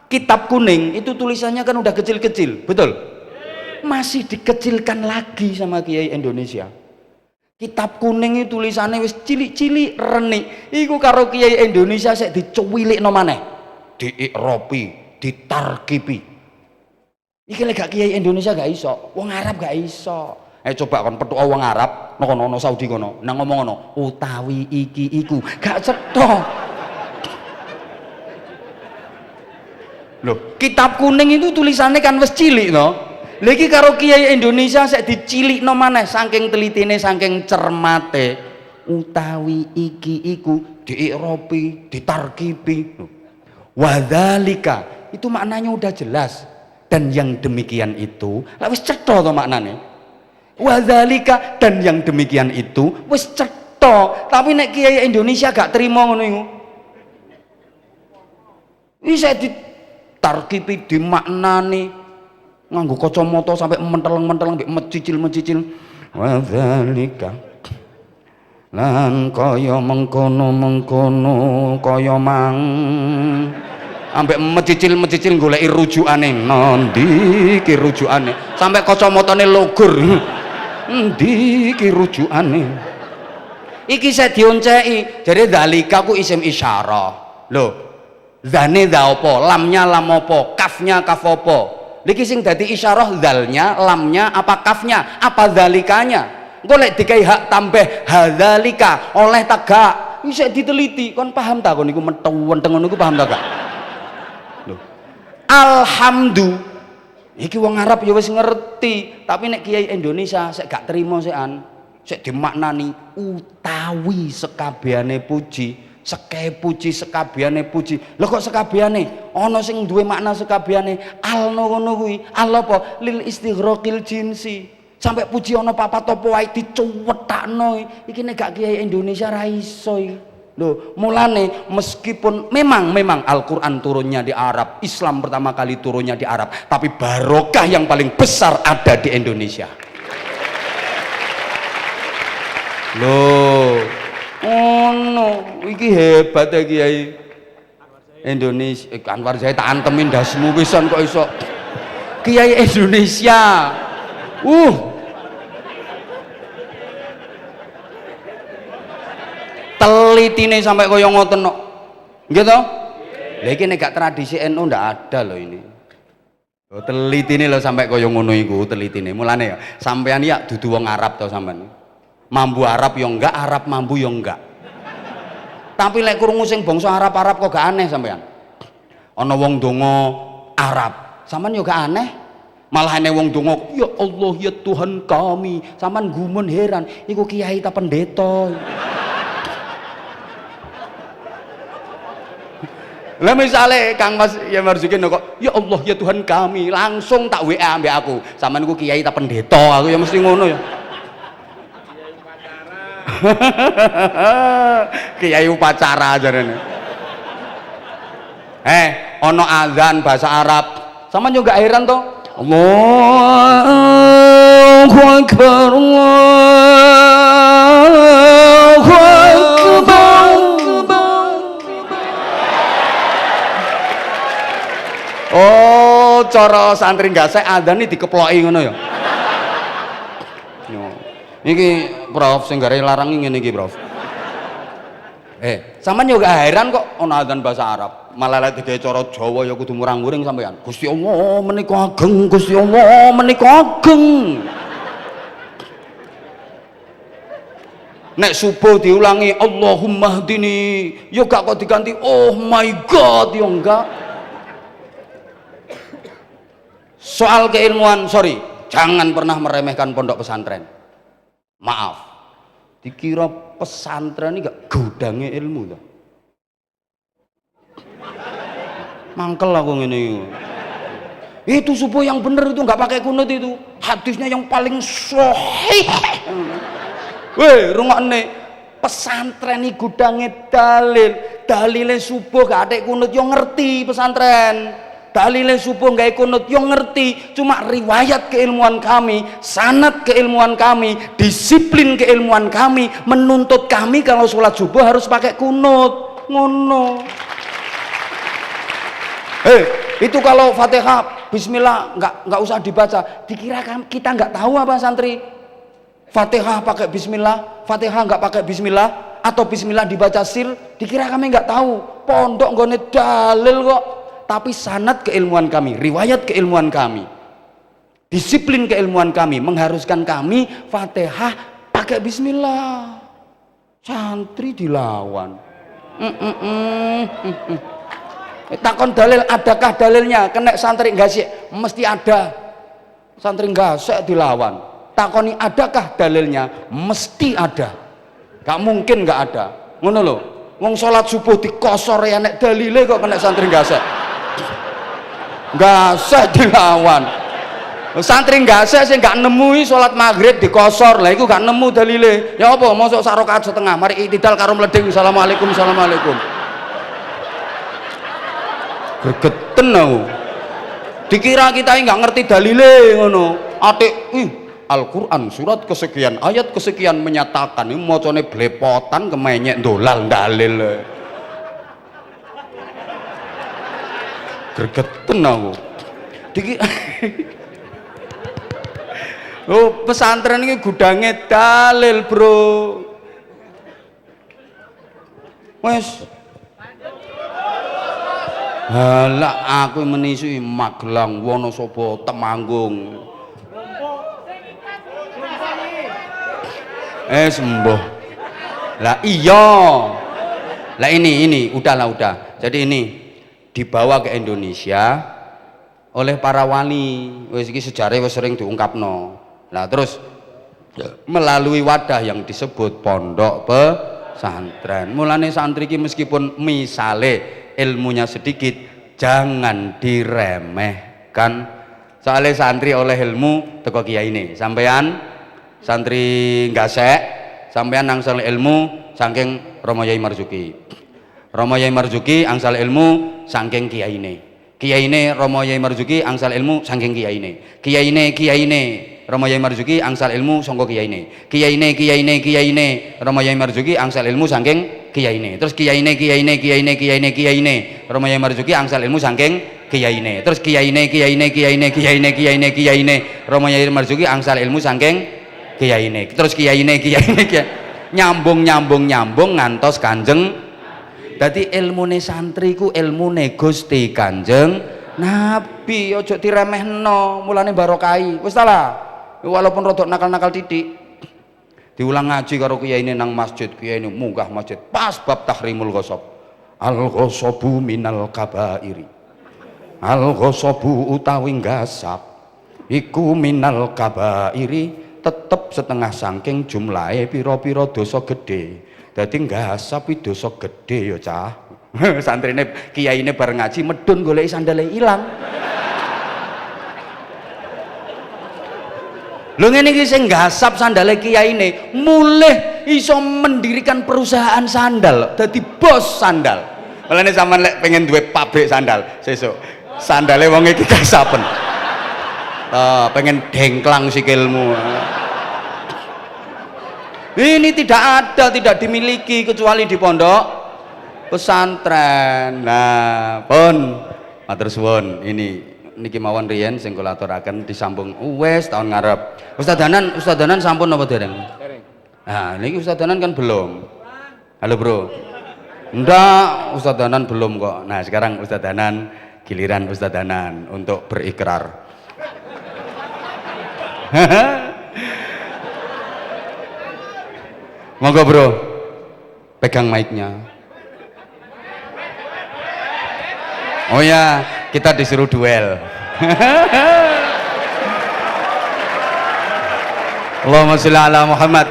Kitab kuning itu tulisannya kan udah kecil-kecil, betul? Masih dikecilkan lagi sama kiai Indonesia. Kitab kuning itu tulisannya wis cilik-cilik renik. Iku karo kiai Indonesia sik dicuwilikno maneh. Diiropi, ditarkipi. Iki lek gak kiai Indonesia gak iso, wong Arab gak iso. Coba kon petuk wong Arab, kono Saudi kono, nang ngomong ngono, utawi iki iku, gak cetha. Loh, kitab kuning itu tulisannya kan wis cilik to. Lha iki karo kiai Indonesia sik dicilikno maneh saking telitine, saking cermate. Utawi iki iku diiropi, ditarkibi. Wadzalika, itu maknanya udah jelas. Dan yang demikian itu wis cetha to maknane wadzalika dan yang demikian itu wis cetha tapi nek kiai Indonesia gak terima ngono iku bisa ditarkipi dimaknani nganggo kacamata sampai menteleng-menteleng mbek mecicil wadzalika lan kaya mengkono kaya mang ambek mecicil goleki rujukane ndi ki rujukane sampai kacamatane logor ndi ki rujukane iki saya dionceki jadi dzalika ku isim isyarah lho zane dza apa lamnya lam apa kafnya kaf apa niki sing dadi isyarah dzalnya lamnya apa kafnya apa dzalikanya engko lek dikai hak tambah hadzalika oleh tagak bisa diteliti kon paham ta kon niku meteng ngono niku paham ta gak alhamdulillah iki wong Arab ya wis ngerti tapi nek kiai Indonesia sik gak trimo sekan sik dimaknani utawi sekabehane puji sekabehane puji lho kok sekabehane ana sing duwe makna sekabehane al ngono kuwi al apa lil istighraqil jinsi sampai puji ana papat apa wae dicuwetakno iki nek gak kiai Indonesia ra iso iki. Loh, mulane meskipun memang Al-Quran turunnya di Arab, Islam pertama kali turunnya di Arab, tapi barokah yang paling besar ada di Indonesia. Loh, no, iki hebat ya kiai Indonesia. Anwar Zaid tak antemin dasmu pisan kok iso kiai Indonesia. Telitine sampai kaya ngoten kok. Nggih to? Lah iki nek gak tradisi NU ndak ada loh ini. Telitine lho sampai kaya ngono iku telitine. Mulane ya sampean ya dudu wong Arab to sampean. Mambu Arab ya enggak, Arab mambu ya enggak. Tapi lek krungu sing bangsa Arab kok gak aneh sampean. Ana wong donga Arab, sampean yo gak aneh. Malah ana wong donga, ya Allah ya Tuhan kami. Sampean gumun heran, iku kiai ta pendeta. Lah misale Kang Mas ya Marzuki kok ya Allah ya Tuhan kami langsung tak WA ambek aku sampean niku kiai ta pendeta aku ya mesti ngono ya kiai upacara jarene ono azan bahasa Arab sampean juga heran to Allahu Akbar Allahu Akbar. Oh, cara santri gasek adzan iki dikeploki ngono ya. Yo. Niki Prof sing gare larang ngene iki, Prof. Sampeyan yo gak heran kok ana adzan bahasa Arab. Malah lek digawe cara Jawa ya kudu murang-muring sampeyan. Gusti Allah menika ageng, Gusti Allah menika ageng. Nek subuh diulangi Allahumma hdini, yo gak kok diganti oh my god, yo enggak. Soal keilmuan, sorry, jangan pernah meremehkan pondok pesantren. Maaf, dikira pesantren ini gak gudangnya ilmu tuh. Mangkel aku ngene. Itu subuh yang bener itu nggak pakai kunut itu. Hadisnya yang paling sahih. Weh, rungokne pesantren ini gudangnya dalil. Dalile subuh gak ada kunut yang ngerti pesantren. Dalile subuh nggak kunut yang ngerti, cuma riwayat keilmuan kami, sanad keilmuan kami, disiplin keilmuan kami menuntut kami kalau sholat subuh harus pakai kunut. Ngono. Itu kalau Fatihah bismillah nggak usah dibaca. Dikira kita nggak tahu apa santri? Fatihah pakai bismillah, Fatihah nggak pakai bismillah, atau bismillah dibaca sil, dikira kami nggak tahu. Pondok nggone dalil kok. Tapi sanad keilmuan kami, riwayat keilmuan kami, disiplin keilmuan kami mengharuskan kami Fatihah pakai bismillah. Santri dilawan. Takon dalil, adakah dalilnya? Kena santri enggak sih? Mesti ada. Santri enggak sih dilawan. Takoni adakah dalilnya? Mesti ada. Gak mungkin enggak ada. Ngono lho. Wong salat subuh dikosor ya nek dalile kok kena santri enggak sih? Enggak sih dilawan. Santri enggak sih sing enggak nemui salat maghrib dikosor. Lah iku gak nemu dalile. Ya apa mosok sak rakaat setengah mari iktidal karo mledeng assalamualaikum assalamualaikum. Gregeten aku. Dikira kita enggak ngerti dalile ngono. Atik Al-Qur'an surat kesekian ayat kesekian menyatakan ini macane blepotan kemenyek ndolal dalil. Gregeten aku. Oh, pesantren ini gudangnya dalil, bro. Wes. Halah aku menisi Magelang, Wonosobo, Temanggung. Sembuh. Lah iya. Lah ini udah. Jadi ini dibawa ke Indonesia oleh para wali. Wis iki sejarah wis sering diungkapno. Nah terus melalui wadah yang disebut pondok pesantren. Mulane santri iki meskipun misale ilmunya sedikit jangan diremehkan. Soalnya santri oleh ilmu teko kiai ini. Sampean santri gasek, sampean angsal ilmu saking Romo Yai Marzuki. Romo Yai Marzuki angsal ilmu saking kiyaine. Kiyaine Romo Yai Marzuki angsal ilmu saking kiyaine. Kiyaine Romo Yai Marzuki angsal ilmu sangka kiyaine. Kiyaine Romo Yai Marzuki angsal ilmu saking kiyaine. Terus kiyaine Romo Yai Marzuki angsal ilmu saking kiyaine. Terus kiyaine Romo Yai Marzuki angsal ilmu saking kiyaine. Terus kiyaine nyambung ngantos Kanjeng. Dadi ilmune santri ku ilmune Gusti Kanjeng Nabi, ojo diremehno. Mulane barokai wis ta lah. Walaupun rodok nakal-nakal titik diulang ngaji karo kiyaine nang masjid, kiyaine munggah masjid pas bab tahrimul ghasab. Al ghasabu minal kabairi. Al ghasabu utawi gasab iku minal kabairi, tetep setengah saking jumlahe pira-pira dosa gedhe. Dadi gasab iki dosa gedhe ya cah. Santrine kiyaine bareng ngaji medun goleki sandale ilang. Lho ngene iki sing gasab sandale kiyaine mulih iso mendirikan perusahaan sandal, dadi bos sandal. Mulane sampean lek pengen duwe pabrik sandal, sesuk sandale wong iki gasaben. Pengen dengklang sikilmu. Ini tidak dimiliki kecuali di pondok pesantren. Nah, pun matur suwun, ini niki mawon riyen sing kula aturaken disambung wis tahun ngarep. Ustaz Danan sampun apa dereng? Dereng. Nah, niki Ustaz Danan kan belum. Halo, Bro. Ndak, Ustaz Danan belum kok. Nah, sekarang Ustaz Danan, giliran Ustaz Danan untuk berikrar. Monggo, Bro. Pegang mic-nya. Oh ya, kita disuruh duel. Allahumma sholli ala Muhammad.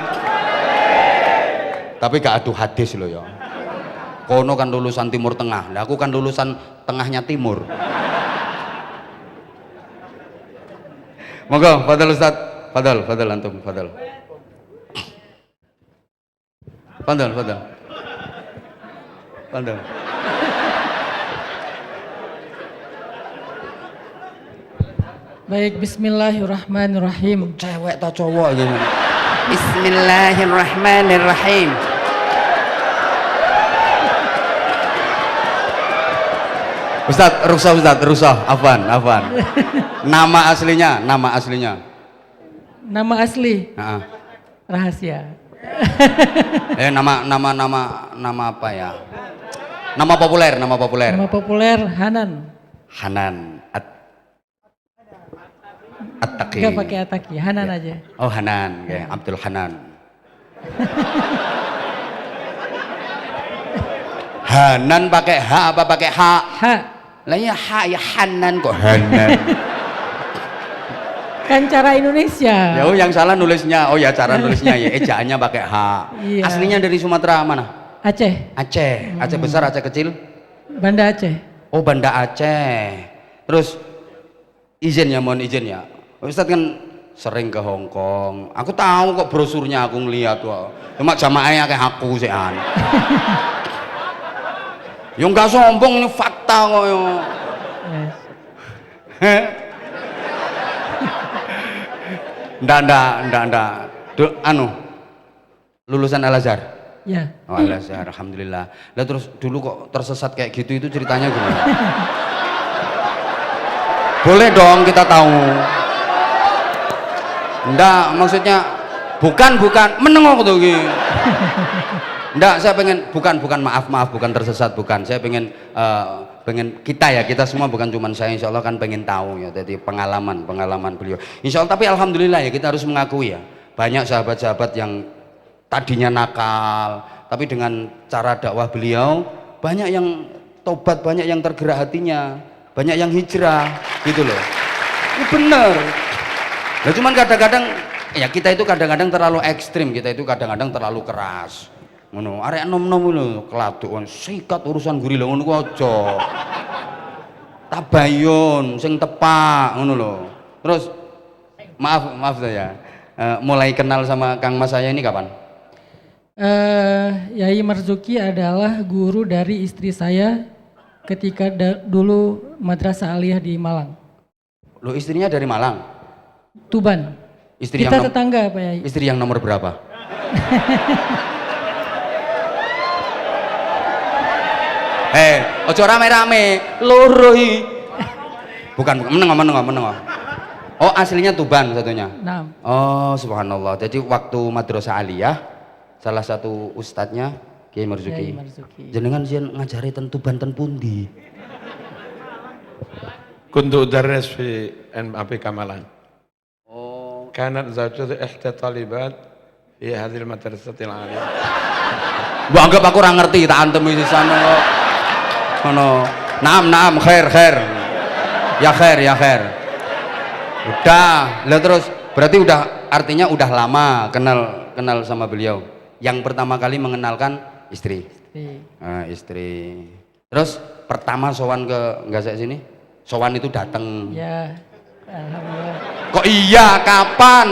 Tapi gak adu hadis loh ya. Kono kan lulusan Timur Tengah, nah aku kan lulusan tengahnya Timur. Monggo, fadal Ustaz. Fadal antum, fadal. Fadal. Baik, bismillahirrahmanirrahim. Cewek atau cowok gitu. Bismillahirrahmanirrahim. Ustaz, Rusah, Afwan. Nama aslinya. Nama asli? Rahasia. Nama apa ya? Nama populer. Nama populer Hanan. At-Taqi. Enggak pakai At-Taqi, Hanan ya. Aja. Oh, Hanan, kayak Abdul Hanan. Hanan pakai H apa pakai H? H. Lah ya H ya Hanan kok Hanan. Kan cara Indonesia. Ya, yang salah nulisnya. Oh ya, cara nulisnya ya ejaannya pakai H. Iya. Aslinya dari Sumatera mana? Aceh. Aceh besar, Aceh kecil? Banda Aceh. Oh, Banda Aceh. Terus mohon izin ya. Ustaz kan sering ke Hong Kong. Aku tahu kok brosurnya, aku ngeliat wah. Cuma jamaahnya kayak aku sih an. Yang gak sombong ini fakta kok yo. Ndak. Lulusan Al Azhar. Ya. Oh, Al Azhar, alhamdulillah. Lah terus dulu kok tersesat kayak gitu itu ceritanya gimana? Boleh dong kita tahu. Ndak, maksudnya bukan menengok tuh gitu. Ndak, saya pengen bukan maaf bukan tersesat, bukan. Saya pengen kita semua, bukan cuma saya, insya Allah kan pengen tahu ya, jadi pengalaman beliau. Insya Allah, tapi alhamdulillah ya kita harus mengakui ya, banyak sahabat-sahabat yang tadinya nakal, tapi dengan cara dakwah beliau banyak yang tobat, banyak yang tergerak hatinya, banyak yang hijrah gitu loh. Ini bener. Nah, cuman kadang-kadang ya kita itu kadang-kadang terlalu ekstrim, kita itu kadang-kadang terlalu keras. Ngono, arek nom-nom lho keladukan sikat urusan guri lho ngono ku aja. Tabayun sing tepak ngono lho. Terus maaf saya. Mulai kenal sama Kang Mas saya ini kapan? Yai Marzuki adalah guru dari istri saya ketika dulu Madrasah Aliyah di Malang. Loh, istrinya dari Malang? Tuban. Istri kita yang tetangga Pak Yai. Istri yang nomor berapa? Ojo rame-rame, loro iki. Bukan, menengok. Oh, aslinya Tuban satunya. Nah. Oh, subhanallah. Jadi waktu Madrasah Aliyah, salah satu ustadznya Kiai Marzuki. Jenengan sien ngajari ten Tuban ten pundi? Kuntu udarris fi MAP Kamalan. Kanat zawjatu ihda talibat fi hadhil madrasatil aliyah. Mbok anggap aku ora ngerti tak antem iki sana kok. Ngono. Naam, khair. Ya khair. Udah, lah terus berarti udah artinya udah lama kenal sama beliau. Yang pertama kali mengenalkan istri. Istri. Terus pertama sowan ke Ngasek sini? Sowan itu datang. Ya. Alhamdulillah. Kok iya, kapan?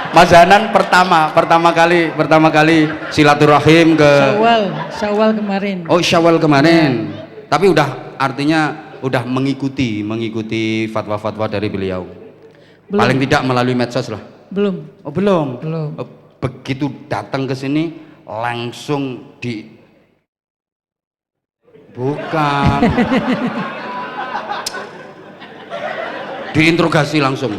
Mas Hanan pertama kali silaturahim ke Syawal kemarin. Oh, Syawal kemarin. Tapi udah artinya udah mengikuti fatwa-fatwa dari beliau. Belum. Paling tidak melalui medsos lah. Belum. Oh, belum. Belum. Begitu datang ke sini langsung bukan. diinterogasi langsung.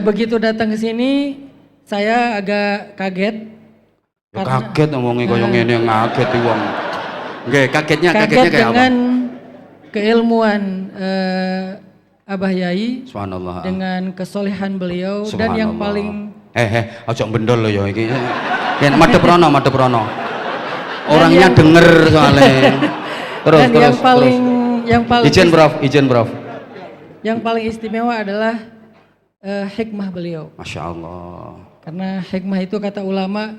Begitu datang ke sini, saya agak kaget. Ya, kaget ngomongnya koyo ngene ngaget iki wong. Nggih, kagetnya Kaget kayak dengan apa? keilmuan Abah Yai, Subhanallah. dengan kesolehan beliau, dan yang paling aja bendol lo ya iki. Yen madhep rono. Orangnya yang- denger soalnya. Terus dan terus yang paling Izin Prof. yang paling istimewa adalah hikmah beliau. Masya Allah. Karena hikmah itu kata ulama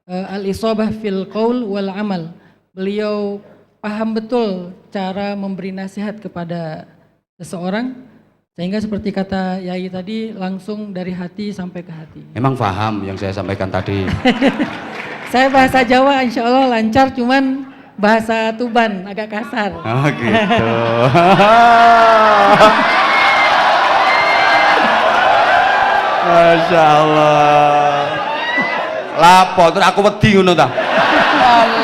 al-isabah fil qaul wal amal. Beliau paham betul cara memberi nasihat kepada seseorang, sehingga seperti kata Yai tadi, langsung dari hati sampai ke hati. Emang paham yang saya sampaikan tadi? Saya bahasa Jawa insya Allah lancar, cuman bahasa Tuban agak kasar. Oh gitu. Masya Allah. Lapo terus aku wedi ngono ta.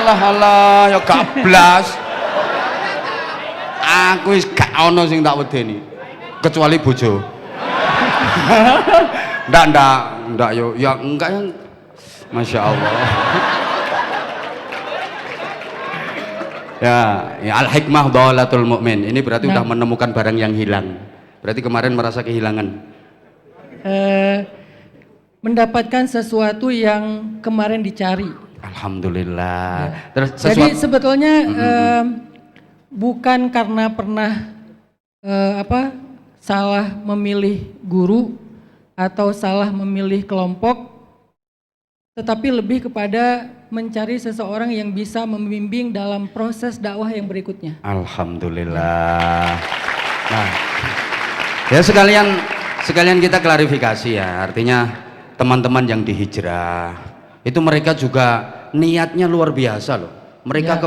Allah ya gak blas. Aku wis gak ono sing tak wedeni. Kecuali bojo. Ndak yo ya enggak yang Masya Allah. Ya al-hikmah dhalatul mu'min. Ini berarti udah menemukan barang yang hilang. Berarti kemarin merasa kehilangan. Mendapatkan sesuatu yang kemarin dicari. Alhamdulillah. Ya. Terus Jadi sebetulnya bukan karena pernah salah memilih guru atau salah memilih kelompok, tetapi lebih kepada mencari seseorang yang bisa membimbing dalam proses dakwah yang berikutnya. Alhamdulillah. Nah, ya sekalian kita klarifikasi ya. Artinya teman-teman yang dihijrah itu mereka juga niatnya luar biasa loh. Mereka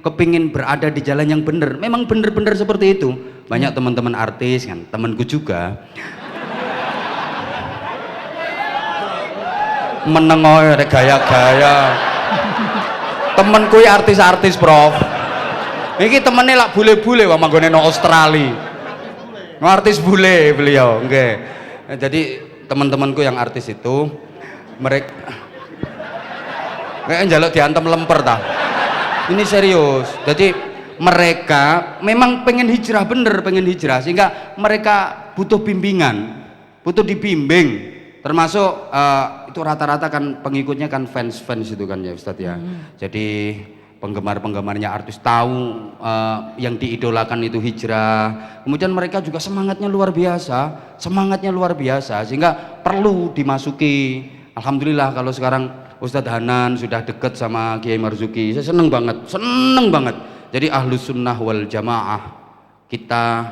kepingin berada di jalan yang benar. Memang benar-benar seperti itu. Banyak teman-teman artis kan, temanku juga. Menengoy ada gaya-gaya. Temenku ya artis-artis, Prof. Iki temennya lak bule-bule wah manggone no Australia. No artis bule beliau, nggih. Jadi teman-temanku yang artis itu mereka kayak njaluk diantem lemper ta. Ini serius. Jadi mereka memang pengen hijrah, bener pengen hijrah, sehingga mereka butuh bimbingan, butuh dibimbing. Termasuk itu rata-rata kan pengikutnya kan fans itu kan ya Ustadz ya. Jadi penggemar-penggemarnya artis tahu yang diidolakan itu hijrah. Kemudian mereka juga semangatnya luar biasa, sehingga perlu dimasuki. Alhamdulillah kalau sekarang Ustadz Hanan sudah dekat sama Kiai Marzuki, saya seneng banget. Jadi ahlus sunnah wal jamaah, kita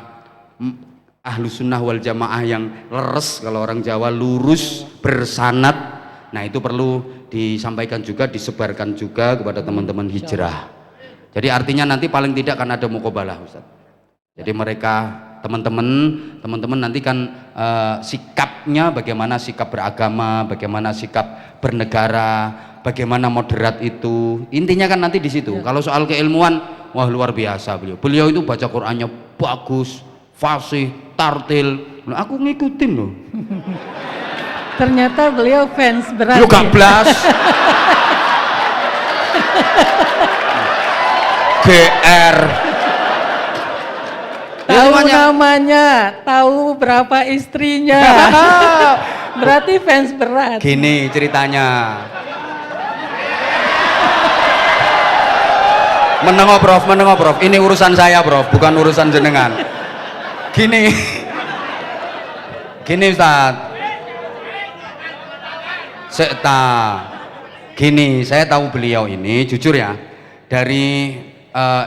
ahlus sunnah wal jamaah yang leres, kalau orang Jawa lurus, bersanad. Nah itu perlu disampaikan juga, disebarkan juga kepada teman-teman hijrah. Jadi artinya nanti paling tidak kan ada muqabalah Ustaz. Jadi mereka teman-teman nanti kan sikapnya bagaimana, sikap beragama, bagaimana sikap bernegara, bagaimana moderat itu. Intinya kan nanti di situ. Kalau soal keilmuan, wah luar biasa beliau itu baca Qur'annya bagus, fasih, tartil. Nah, aku ngikutin loh. Ternyata beliau fans berat. Lu gak blas. GR. Tahu namanya, tahu berapa istrinya. Berarti fans berat. Gini ceritanya. Menengok Prof. Ini urusan saya Prof, bukan urusan jenengan. Gini Ustaz. Gini, saya tahu beliau ini jujur ya, dari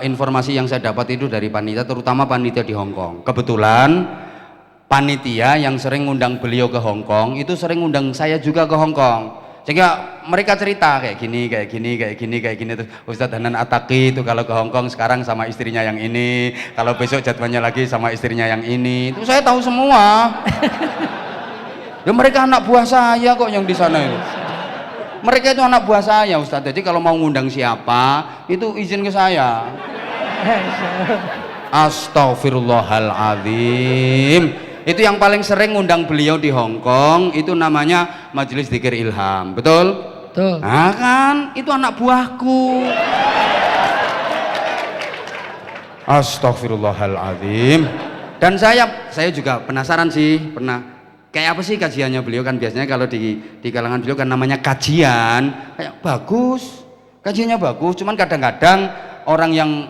informasi yang saya dapat itu dari panitia, terutama panitia di Hong Kong. Kebetulan panitia yang sering ngundang beliau ke Hong Kong itu sering ngundang saya juga ke Hong Kong, sehingga mereka cerita kayak gini terus Ustadz Hanan Ataki itu kalau ke Hong Kong sekarang sama istrinya yang ini, kalau besok jadwalnya lagi sama istrinya yang ini, itu saya tahu semua. Ya mereka anak buah saya kok yang di sana itu. Mereka itu anak buah saya Ustadz. Jadi kalau mau ngundang siapa itu izin ke saya. Astaghfirullahaladzim. Itu yang paling sering ngundang beliau di Hong Kong, itu namanya Majelis Dzikir Ilham, betul? Betul. Nah kan, itu anak buahku. Astaghfirullahaladzim. Dan saya juga penasaran sih, kayak apa sih kajiannya beliau, kan biasanya kalau di kalangan beliau kan namanya kajian, kayak bagus, kajiannya bagus, cuman kadang-kadang orang yang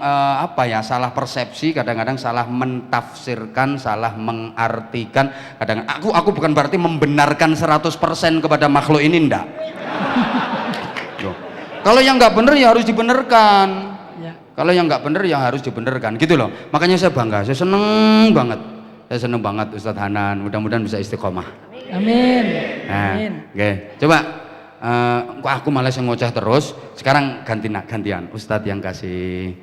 salah persepsi, kadang-kadang salah mentafsirkan, salah mengartikan. Kadang aku bukan berarti membenarkan 100% kepada makhluk ini, ndak. Kalau yang nggak bener ya harus dibenarkan. Ya. Kalau yang nggak bener ya harus dibenarkan, gitu loh. Makanya saya bangga, saya seneng banget. Saya seneng banget Ustadz Hanan, mudah-mudahan bisa istiqomah. Amin. Nah, Amin. oke. Coba aku malas yang ngoceh terus. Sekarang gantian Ustadz yang kasih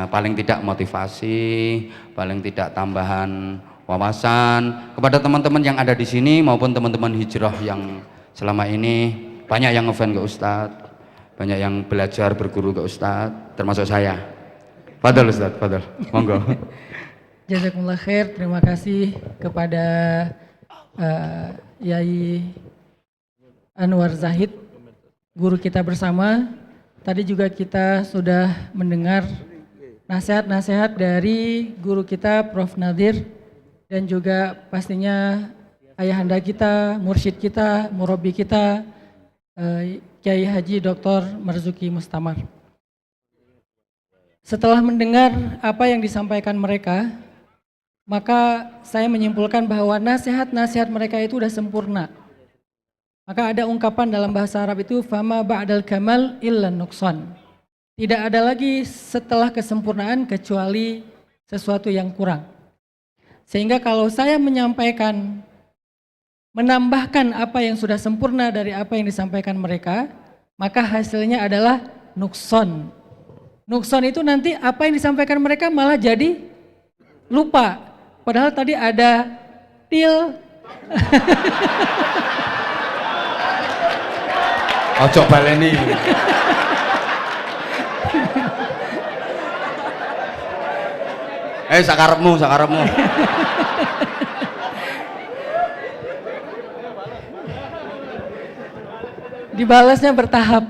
paling tidak motivasi, paling tidak tambahan wawasan kepada teman-teman yang ada di sini maupun teman-teman hijrah yang selama ini banyak yang ngefans ke Ustadz, banyak yang belajar berguru ke Ustadz, termasuk saya. Fadol Ustadz, fadol, monggo. Jazakumullah khair, terima kasih kepada Yai Anwar Zahid, guru kita bersama. Tadi juga kita sudah mendengar nasihat-nasihat dari guru kita Prof. Nadir, dan juga pastinya ayahanda kita, mursyid kita, murabi kita, Kiai Haji Dr. Marzuki Mustamar. Setelah mendengar apa yang disampaikan mereka, maka saya menyimpulkan bahwa nasihat-nasihat mereka itu sudah sempurna. Maka ada ungkapan dalam bahasa Arab itu, fama ba'dal kamal illa nuqsan. Tidak ada lagi setelah kesempurnaan kecuali sesuatu yang kurang. Sehingga kalau saya menyampaikan, menambahkan apa yang sudah sempurna dari apa yang disampaikan mereka, maka hasilnya adalah nukson. Nukson itu nanti apa yang disampaikan mereka malah jadi lupa. Padahal tadi ada til. Ojo baleni. Sakarepmu. Dibalasnya bertahap.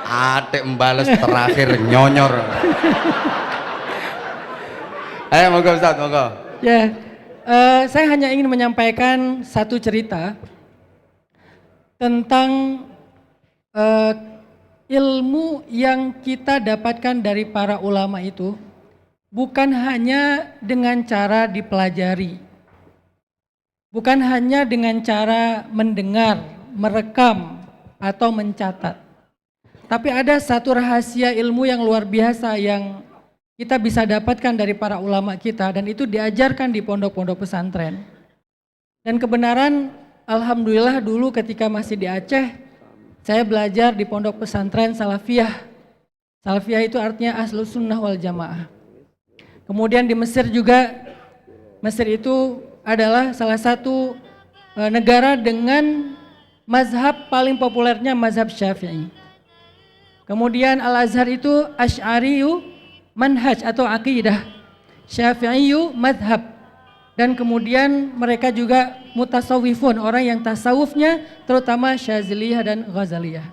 Atik membalas terakhir nyonyor. Ayo monggo Ustaz, monggo. Ya, saya hanya ingin menyampaikan satu cerita tentang ilmu yang kita dapatkan dari para ulama itu bukan hanya dengan cara dipelajari, bukan hanya dengan cara mendengar, merekam, atau mencatat. Tapi ada satu rahasia ilmu yang luar biasa yang kita bisa dapatkan dari para ulama kita, dan itu diajarkan di pondok-pondok pesantren. Dan kebenaran, alhamdulillah dulu ketika masih di Aceh, saya belajar di pondok pesantren Salafiyah. Salafiyah itu artinya Ahlus Sunnah wal Jamaah. Kemudian di Mesir juga, Mesir itu adalah salah satu negara dengan mazhab paling populernya mazhab Syafi'i. Kemudian Al-Azhar itu Asy'ariyu manhaj atau aqidah, Syafi'iyu madhab, dan kemudian mereka juga mutasawwifun, orang yang tasawufnya terutama Syaziliyah dan Ghazaliyah.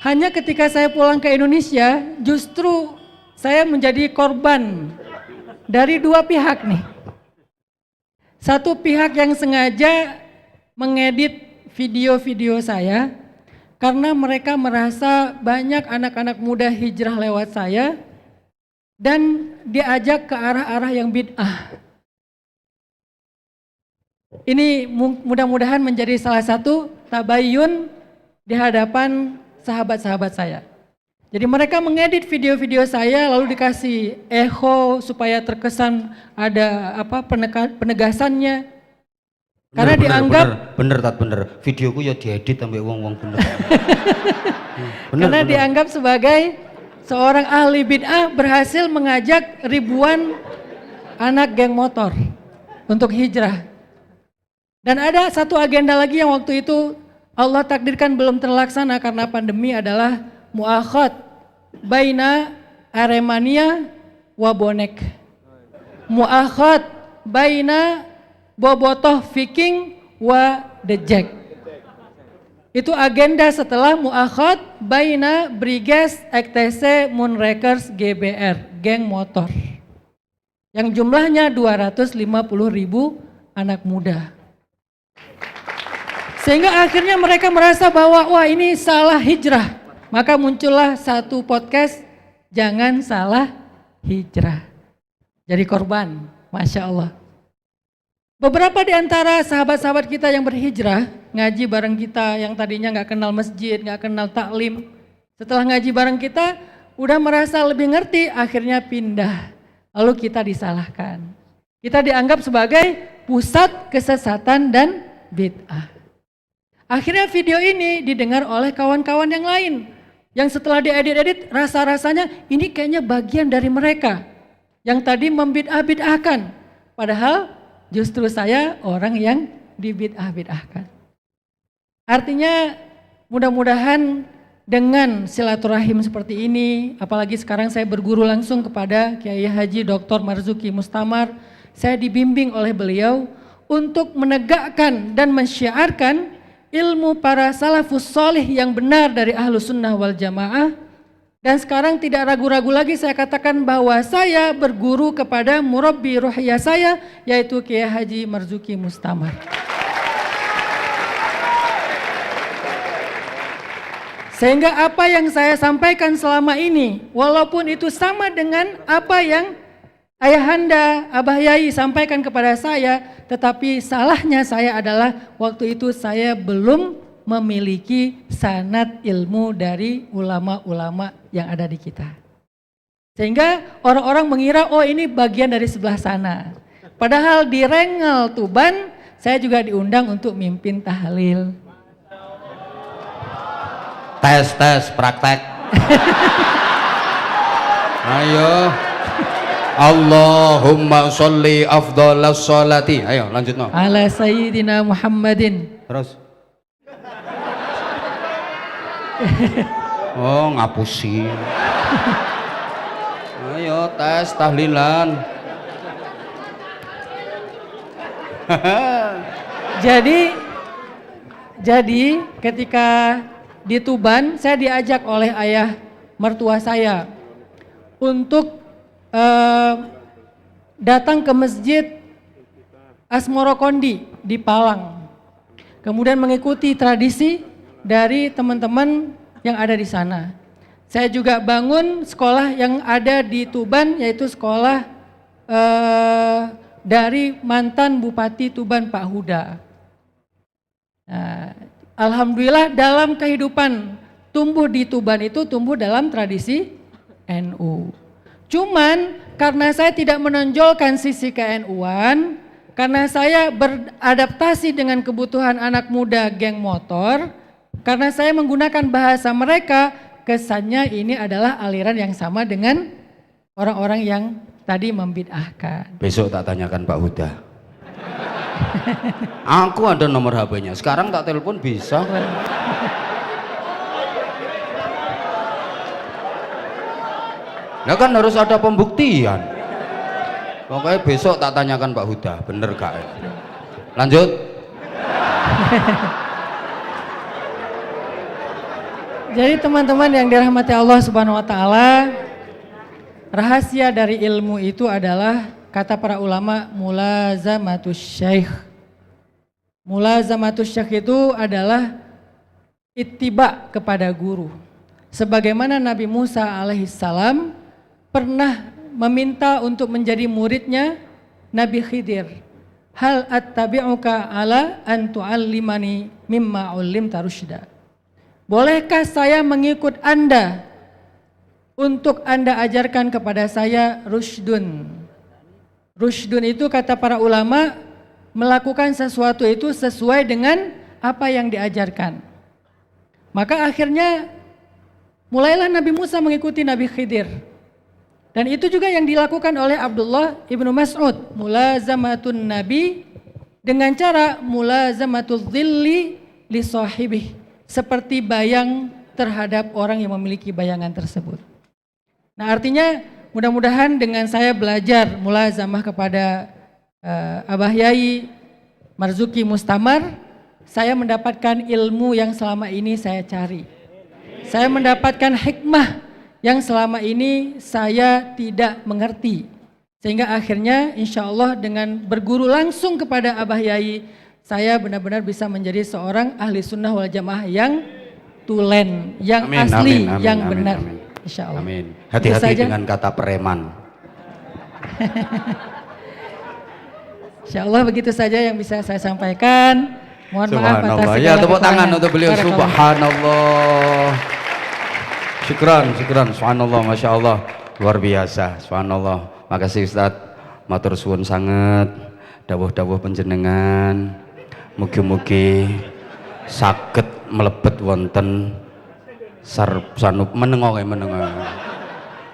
Hanya ketika saya pulang ke Indonesia, justru saya menjadi korban dari dua pihak nih. Satu pihak yang sengaja mengedit video-video saya karena mereka merasa banyak anak-anak muda hijrah lewat saya dan diajak ke arah-arah yang bid'ah. Ini mudah-mudahan menjadi salah satu tabayyun di hadapan sahabat-sahabat saya. Jadi mereka mengedit video-video saya lalu dikasih echo supaya terkesan ada penegasannya. Karena dianggap bener. Videoku ya diedit sampai wong-wong bener. Karena dianggap sebagai seorang ahli bid'ah berhasil mengajak ribuan anak geng motor untuk hijrah. Dan ada satu agenda lagi yang waktu itu Allah takdirkan belum terlaksana karena pandemi adalah mu'akhad baina Aremania wa bonek. Mu'akhad baina bobotoh Viking wa the Jack. Itu agenda setelah mu'akhad baina Briges EKTC Moonrakers GBR, geng motor. Yang jumlahnya 250.000 anak muda. Sehingga akhirnya mereka merasa bahwa wah ini salah hijrah. Maka muncullah satu podcast, jangan salah hijrah. Jadi korban, Masya Allah. Beberapa di antara sahabat-sahabat kita yang berhijrah, ngaji bareng kita yang tadinya gak kenal masjid, gak kenal taklim. Setelah ngaji bareng kita, udah merasa lebih ngerti, akhirnya pindah. Lalu kita disalahkan. Kita dianggap sebagai pusat kesesatan dan bid'ah. Akhirnya video ini didengar oleh kawan-kawan yang lain. Yang setelah diedit-edit rasa-rasanya ini kayaknya bagian dari mereka. Yang tadi membid'ah-bid'ahkan. Padahal justru saya orang yang dibid'ah-bid'ahkan. Artinya mudah-mudahan dengan silaturahim seperti ini, apalagi sekarang saya berguru langsung kepada Kiai Haji Dr. Marzuki Mustamar, saya dibimbing oleh beliau untuk menegakkan dan mensyiarkan ilmu para salafus solih yang benar dari Ahlus Sunnah wal Jamaah. Dan sekarang tidak ragu-ragu lagi saya katakan bahwa saya berguru kepada murabbi ruhiyah saya, yaitu Kiai Haji Marzuki Mustamar. Sehingga apa yang saya sampaikan selama ini, walaupun itu sama dengan apa yang ayahanda, Abah Yai sampaikan kepada saya, tetapi salahnya saya adalah waktu itu saya belum memiliki sanad ilmu dari ulama-ulama yang ada di kita. Sehingga orang-orang mengira, oh ini bagian dari sebelah sana. Padahal di Rengel Tuban, saya juga diundang untuk mimpin tahlil. Tes, praktek. Ayo. Allahumma sholli afdhalas sholati. Ayo lanjut no. Ala Sayyidina Muhammadin. Terus. Oh ngapusi. Ayo tes tahlilan. Jadi ketika di Tuban saya diajak oleh ayah mertua saya untuk datang ke masjid Asmoro Kondi di Palang. Kemudian mengikuti tradisi dari teman-teman yang ada di sana. Saya juga bangun sekolah yang ada di Tuban, yaitu sekolah dari mantan Bupati Tuban Pak Huda. Nah, alhamdulillah dalam kehidupan tumbuh di Tuban itu tumbuh dalam tradisi NU. Cuman karena saya tidak menonjolkan sisi ke-NU-an, karena saya beradaptasi dengan kebutuhan anak muda geng motor, karena saya menggunakan bahasa mereka, kesannya ini adalah aliran yang sama dengan orang-orang yang tadi membid'ahkan. Besok tak tanyakan Pak Huda. Aku ada nomor HP-nya, sekarang tak telepon bisa. Ya kan harus ada pembuktian. Pokoknya besok tak tanyakan Pak Huda, bener gak? Lanjut. Jadi teman-teman yang dirahmati Allah Subhanahu wa taala, rahasia dari ilmu itu adalah kata para ulama mulazamatus syekh. Mulazamatus syekh itu adalah ittiba kepada guru. Sebagaimana Nabi Musa alaihissalam pernah meminta untuk menjadi muridnya Nabi Khidir. Hal attabi'uka ala an tu'allimani mimma 'ullimta rusyda. Bolehkah saya mengikut Anda untuk Anda ajarkan kepada saya rusydun. Rusydun itu kata para ulama melakukan sesuatu itu sesuai dengan apa yang diajarkan. Maka akhirnya mulailah Nabi Musa mengikuti Nabi Khidir. Dan itu juga yang dilakukan oleh Abdullah ibnu Mas'ud. Mulazamatun Nabi dengan cara mulazamatul dhilli li sahibih. Seperti bayang terhadap orang yang memiliki bayangan tersebut. Nah artinya mudah-mudahan dengan saya belajar mulazamah kepada Abah Yai Marzuki Mustamar, saya mendapatkan ilmu yang selama ini saya cari. Saya mendapatkan hikmah yang selama ini saya tidak mengerti. Sehingga akhirnya insya Allah dengan berguru langsung kepada Abah Yai, saya benar-benar bisa menjadi seorang ahli sunnah wal jamaah yang tulen, yang Amin, asli, amin, amin, yang amin, benar. amin. Insya Allah. Amin. Itu Hati-hati saja. dengan kata preman. Insya Allah begitu saja yang bisa saya sampaikan. Mohon maaf atas Subhanallah. segala Ya, tepuk tangan kekurangan. untuk beliau. Barakallah. Subhanallah. Syukran, syukran. Subhanallah, Masya Allah. Luar biasa. Subhanallah. Makasih Ustadz. Matur suwun sangat. Dawuh-dawuh panjenengan. Mugi-mugi saged mlebet wonten sanup menengo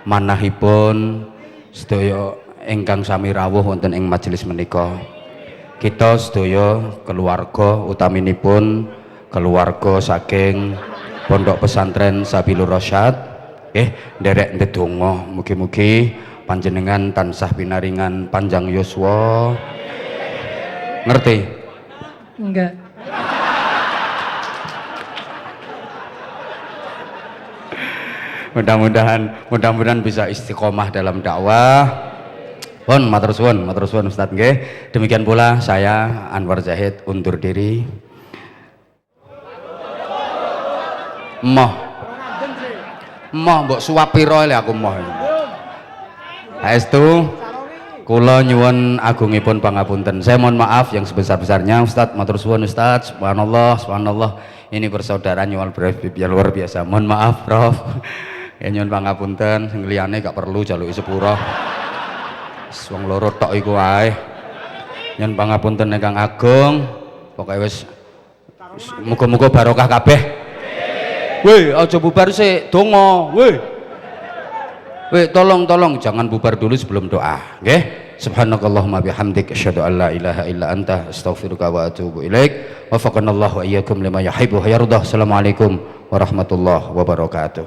manahipun sedaya ingkang sami rawuh wonten ing majelis menika. Kita sedaya keluarga utaminipun keluarga saking Pondok Pesantren Sabilur Rasyad nderek ndedonga mugi-mugi panjenengan tansah pinaringan panjang yuswa. Ngerti? Enggak. Mudah-mudahan bisa istiqomah dalam dakwah. Pun matur suwun Ustaz nggih. Demikian pula saya Anwar Zahid undur diri. Moh mbok suwap pira le aku moh. Saestu kula nyuwun agungipun pangapunten. Saya mohon maaf yang sebesar-besarnya Ustaz, matur suwun Ustaz. Subhanallah, subhanallah. Ini persaudaraan yang luar biasa. Mohon maaf Prof. Ya nyuwun pangapunten, sing liyane gak perlu jaluki sepura. Wong loro tok iku wae. Nyuwun pangapunten ingkang agung. Pokoke wis muga-muga barokah kabeh. Weh, aja bubar sik, donga. Weh, tolong jangan bubar dulu sebelum doa, nggih. Subhanakallahumma bihamdik asyhadu an la ilaha illa anta astaghfiruka wa atubu ilaik. Wafaqanallahu wa iyyakum lima yuhibbu wa yardah. Assalamualaikum warahmatullahi wabarakatuh.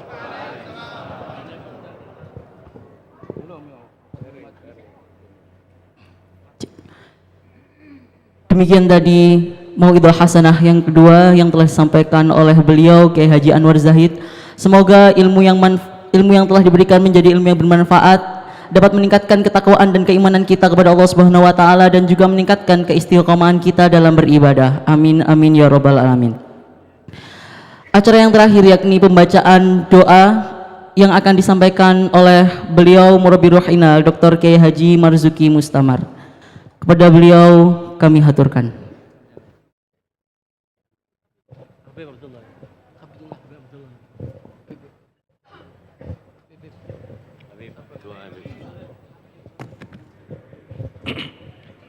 Demikian tadi Mauidhah Hasanah yang kedua yang telah disampaikan oleh beliau Kiai Haji Anwar Zahid. Semoga ilmu yang telah diberikan menjadi ilmu yang bermanfaat, dapat meningkatkan ketakwaan dan keimanan kita kepada Allah Subhanahu wa taala dan juga meningkatkan keistiqomahan kita dalam beribadah. Amin amin ya rabbal alamin. Acara yang terakhir yakni pembacaan doa yang akan disampaikan oleh beliau Murabbi Ruhina Dr. Kiai Haji Marzuki Mustamar. Kepada beliau kami haturkan.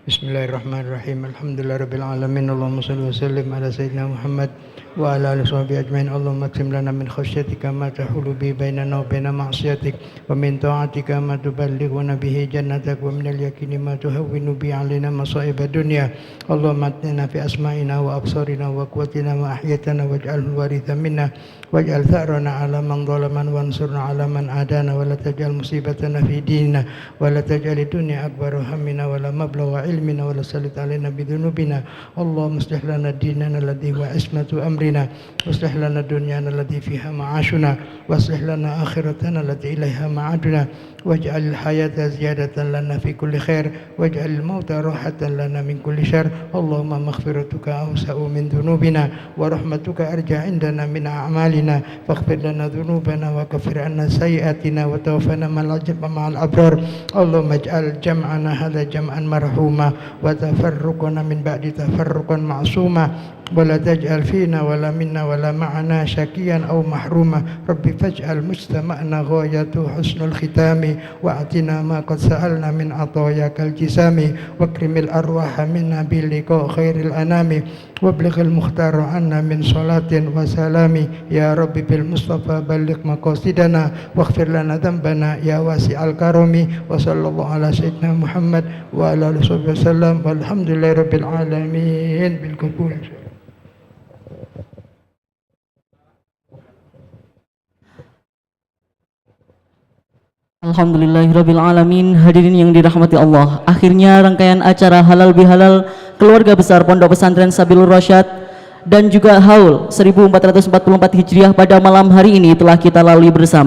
Bismillahirrahmanirrahim. Alhamdulillahirabbil alamin. Allahumma shalli wa sallim ala sayyidina Muhammad wa ala alihi washabihi ajmain. Allahumma qsim lana min khasyatika ma tahulu bi bainana wa baina ma'siyatik wa min ta'atika ma tuballighuna bihi jannatak wa min al-yaqini ma tuhawwinu bi 'alaina masa'ib ad-dunya. Allahumma atina fi asma'ina wa absarina wa quwwatina ma ahyaytana waj'alhu waritha minna waj'al tha'rana 'ala man zalamana wansurna 'ala man adana wa la taj'al musibatana fi dinina wa la taj'al ad-dunya akbar hammina wa la mablagha ilmina wa la sallit 'alaina bi dhunubina. Allahumma aslih lana dinana alladhi huwa ismatu amrina waslih lana dunyana allati fiha ma'ashuna waslih lana akhiratana allati ilaiha ma'aduna waj'al al-hayata ziyadatan lana fi kulli khair waj'al al-mauta rahatan lana min kulli syarr. Allahumma maghfiratuka awsa'u min dhunubina wa rahmatuka arja' indana min a'malina faghfir lana dhunubana wa kaffir 'anna sayyi'atina wa tawaffana ma'al abrar. Allahumma ij'al jam'ana hadha jam'an marhuma wa tafarruqana min ba'di tafarruqan ma'suma ولا تجعل فينا ولا منا ولا معنا شكيا أو محروما. ربي فاجعل مجتمعنا غايته حسن الختام وأعطنا ما قد سألنا من عطاياك الجسام واكرم الأرواح منا بلقاء خير الأنام وابلغ المختار عنا من صلاة وسلام. يا ربي بالمصطفى بلغ مقاصدنا واغفر لنا ذنبنا يا واسع الكرم. وصلى الله على سيدنا محمد وعلى آله وصحبه وسلم والحمد لله رب العالمين بالقبول. Alhamdulillahirabbil alamin. Hadirin yang dirahmati Allah, akhirnya rangkaian acara halal bihalal keluarga besar Pondok Pesantren Sabilur Rasyad dan juga haul 1444 Hijriah pada malam hari ini telah kita lalui bersama.